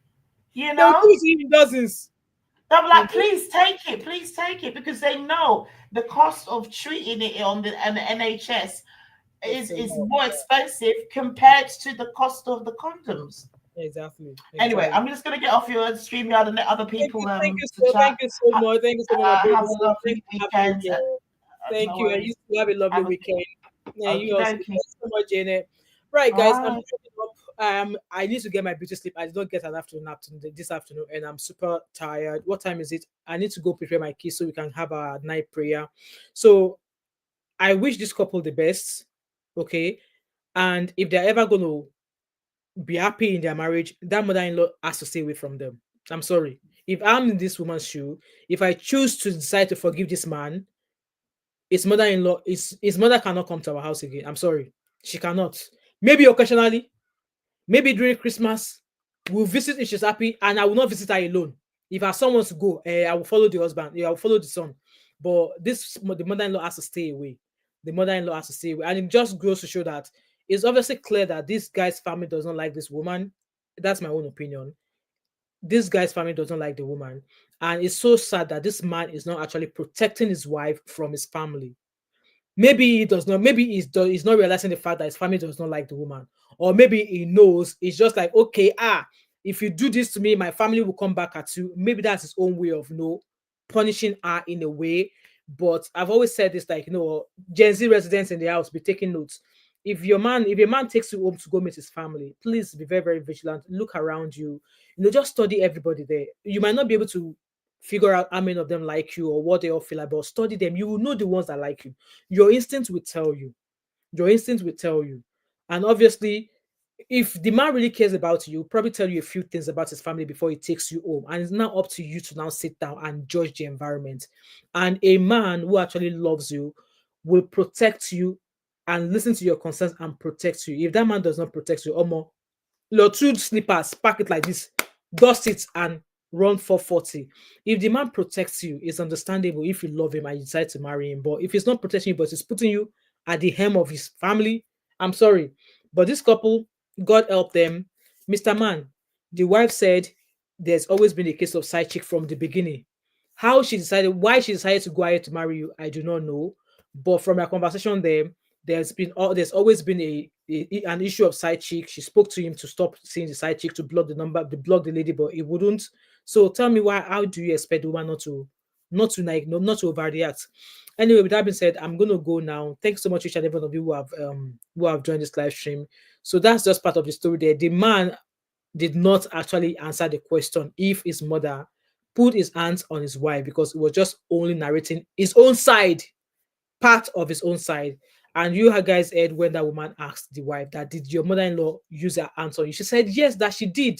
You They will give know, it to you in dozens. they'll be You like, please take it, because they know the cost of treating it on the NHS It's a is lot. more expensive compared to the cost of the condoms. Exactly. Anyway, Exactly. I'm just gonna get off your StreamYard and let other people to chat. Thank you so much. Thank you so much, my Have baby. a Thank lovely you for having me weekend. here. Thank No you. And worries. you still have a lovely Have a weekend. And you okie also. dokie. Thanks so much, Janet. Right, All guys. I'm right. wrapping up. I need to get my beauty sleep. I did not get an afternoon nap this afternoon, and I'm super tired. What time is it? I need to go prepare my kids so we can have our night prayer. So I wish this couple the best. Okay. And if they're ever going to be happy in their marriage, that mother-in-law has to stay away from them. I'm sorry. If I'm in this woman's shoe, if I choose to decide to forgive this man, his mother cannot come to our house again. I'm sorry. She cannot. Maybe occasionally, maybe during Christmas, we'll visit if she's happy, and I will not visit her alone. If her son wants to go, I will follow the husband. Yeah, I will follow the son. But the mother-in-law has to stay away. The mother-in-law has to stay away, and it just goes to show that it's obviously clear that this guy's family does not like this woman. That's my own opinion. This guy's family doesn't like the woman, and it's so sad that this man is not actually protecting his wife from his family. Maybe he does not, maybe he's not realizing the fact that his family does not like the woman, or maybe he knows. It's just like, okay, if you do this to me, my family will come back at you. Maybe that's his own way of punishing her in a way. But I've always said this, like, Gen Z residents in the house, be taking notes. If your man takes you home to go meet his family, please be very, very vigilant. Look around you, just study everybody there. You might not be able to figure out how many of them like you or what they all feel about. Study them. You will know the ones that like you. Your instinct will tell you. Your instinct will tell you. And obviously, if the man really cares about you, he'll probably tell you a few things about his family before he takes you home. And it's now up to you to now sit down and judge the environment. And a man who actually loves you will protect you and listen to your concerns and protect you. If that man does not protect you, Omo, your two slippers, pack it like this, dust it, and run 440. If the man protects you, it's understandable if you love him and you decide to marry him. But if he's not protecting you, but he's putting you at the hem of his family, I'm sorry. But this couple, God help them. Mr. Man, the wife said there's always been a case of side chick from the beginning. How she decided, why she decided to go ahead to marry you, I do not know. But from our conversation there, there's always been an issue of side chick. She spoke to him to stop seeing the side chick, to block the number, to block the lady, but he wouldn't. So tell me why? How do you expect the woman not to like not to overreact? Anyway, with that being said, I'm gonna go now. Thanks so much, each and every one of you who have joined this live stream. So that's just part of the story there. The man did not actually answer the question if his mother put his hands on his wife, because he was just only narrating his own side, part of his own side. And you guys heard when that woman asked the wife that, did your mother-in-law use her hands on you? She said yes, that she did.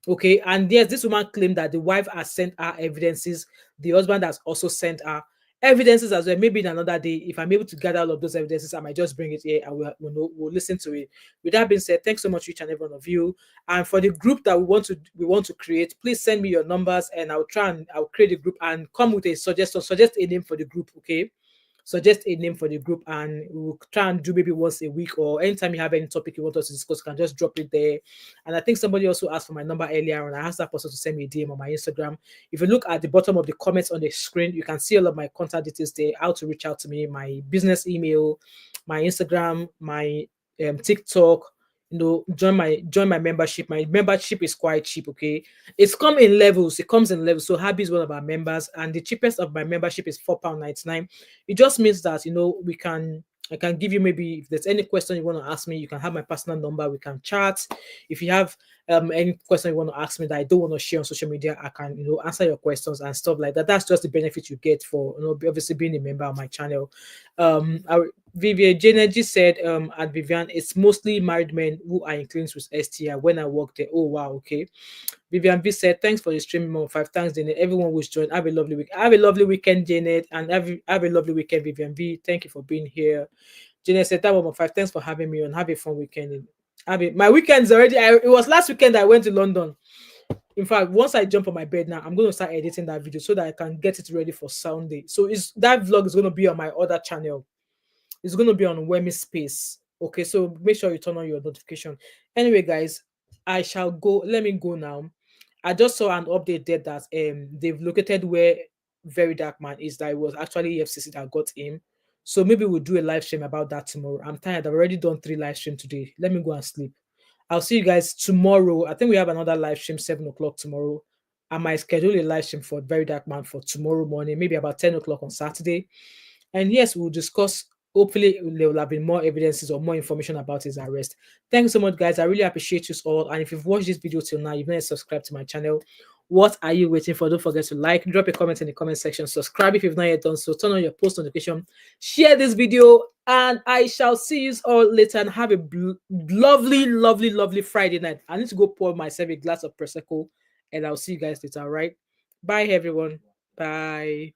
Okay, and yes, this woman claimed that the wife has sent her evidences. The husband has also sent her evidences as well. Maybe in another day, if I'm able to gather all of those evidences, I might just bring it here and we'll listen to it. With that being said, thanks so much, each and every one of you. And for the group that we want to create, please send me your numbers and I'll create a group and come with a suggestion. Suggest a name for the group, okay? Suggest a name for the group and we'll try and do maybe once a week, or anytime you have any topic you want us to discuss, you can just drop it there. And I think somebody also asked for my number earlier, and I asked that person to send me a DM on my Instagram. If you look at the bottom of the comments on the screen, you can see all of my contact details there, how to reach out to me, my business email, my Instagram, my TikTok. Join my membership. My membership is quite cheap, okay? It's come in levels. It comes in levels. So Happy is one of our members, and the cheapest of my membership is £4.99. It just means that I can give you, maybe if there's any question you want to ask me, you can have my personal number. We can chat. If you have any question you want to ask me that I don't want to share on social media, I can answer your questions and stuff like that. That's just the benefit you get for obviously being a member of my channel. Vivian Jeneji said at Vivian, it's mostly married men who are in clinics with STI when I work there. Oh wow, okay. Vivian V said, thanks for the stream, Mom 5. Thanks, Janet. Everyone who's joined. Have a lovely week. Have a lovely weekend, Janet. And have a lovely weekend, Vivian V. Thank you for being here. Janet said, that Mom 5. Thanks for having me on. Have a fun weekend. My weekend's already. It was last weekend I went to London. In fact, once I jump on my bed now, I'm going to start editing that video so that I can get it ready for Sunday. So that vlog is going to be on my other channel. It's going to be on Wemi Space. Okay, so make sure you turn on your notification. Anyway, guys, I shall go. Let me go now. I just saw an update there that they've located where Very Dark Man is. That it was actually EFCC that got him. So maybe we'll do a live stream about that tomorrow. I'm tired. I've already done 3 live streams today. Let me go and sleep. I'll see you guys tomorrow. I think we have another live stream 7 o'clock tomorrow. I might schedule a live stream for Very Dark Man for tomorrow morning, maybe about 10 o'clock on Saturday. And yes, we'll discuss. Hopefully, there will have been more evidences or more information about his arrest. Thanks so much, guys. I really appreciate you all. And if you've watched this video till now, you've not subscribed to my channel, what are you waiting for? Don't forget to like, drop a comment in the comment section, subscribe if you've not yet done so, turn on your post notification, share this video, and I shall see you all later. And have a lovely, lovely, lovely Friday night. I need to go pour myself a glass of Prosecco, and I'll see you guys later. All right. Bye, everyone. Bye.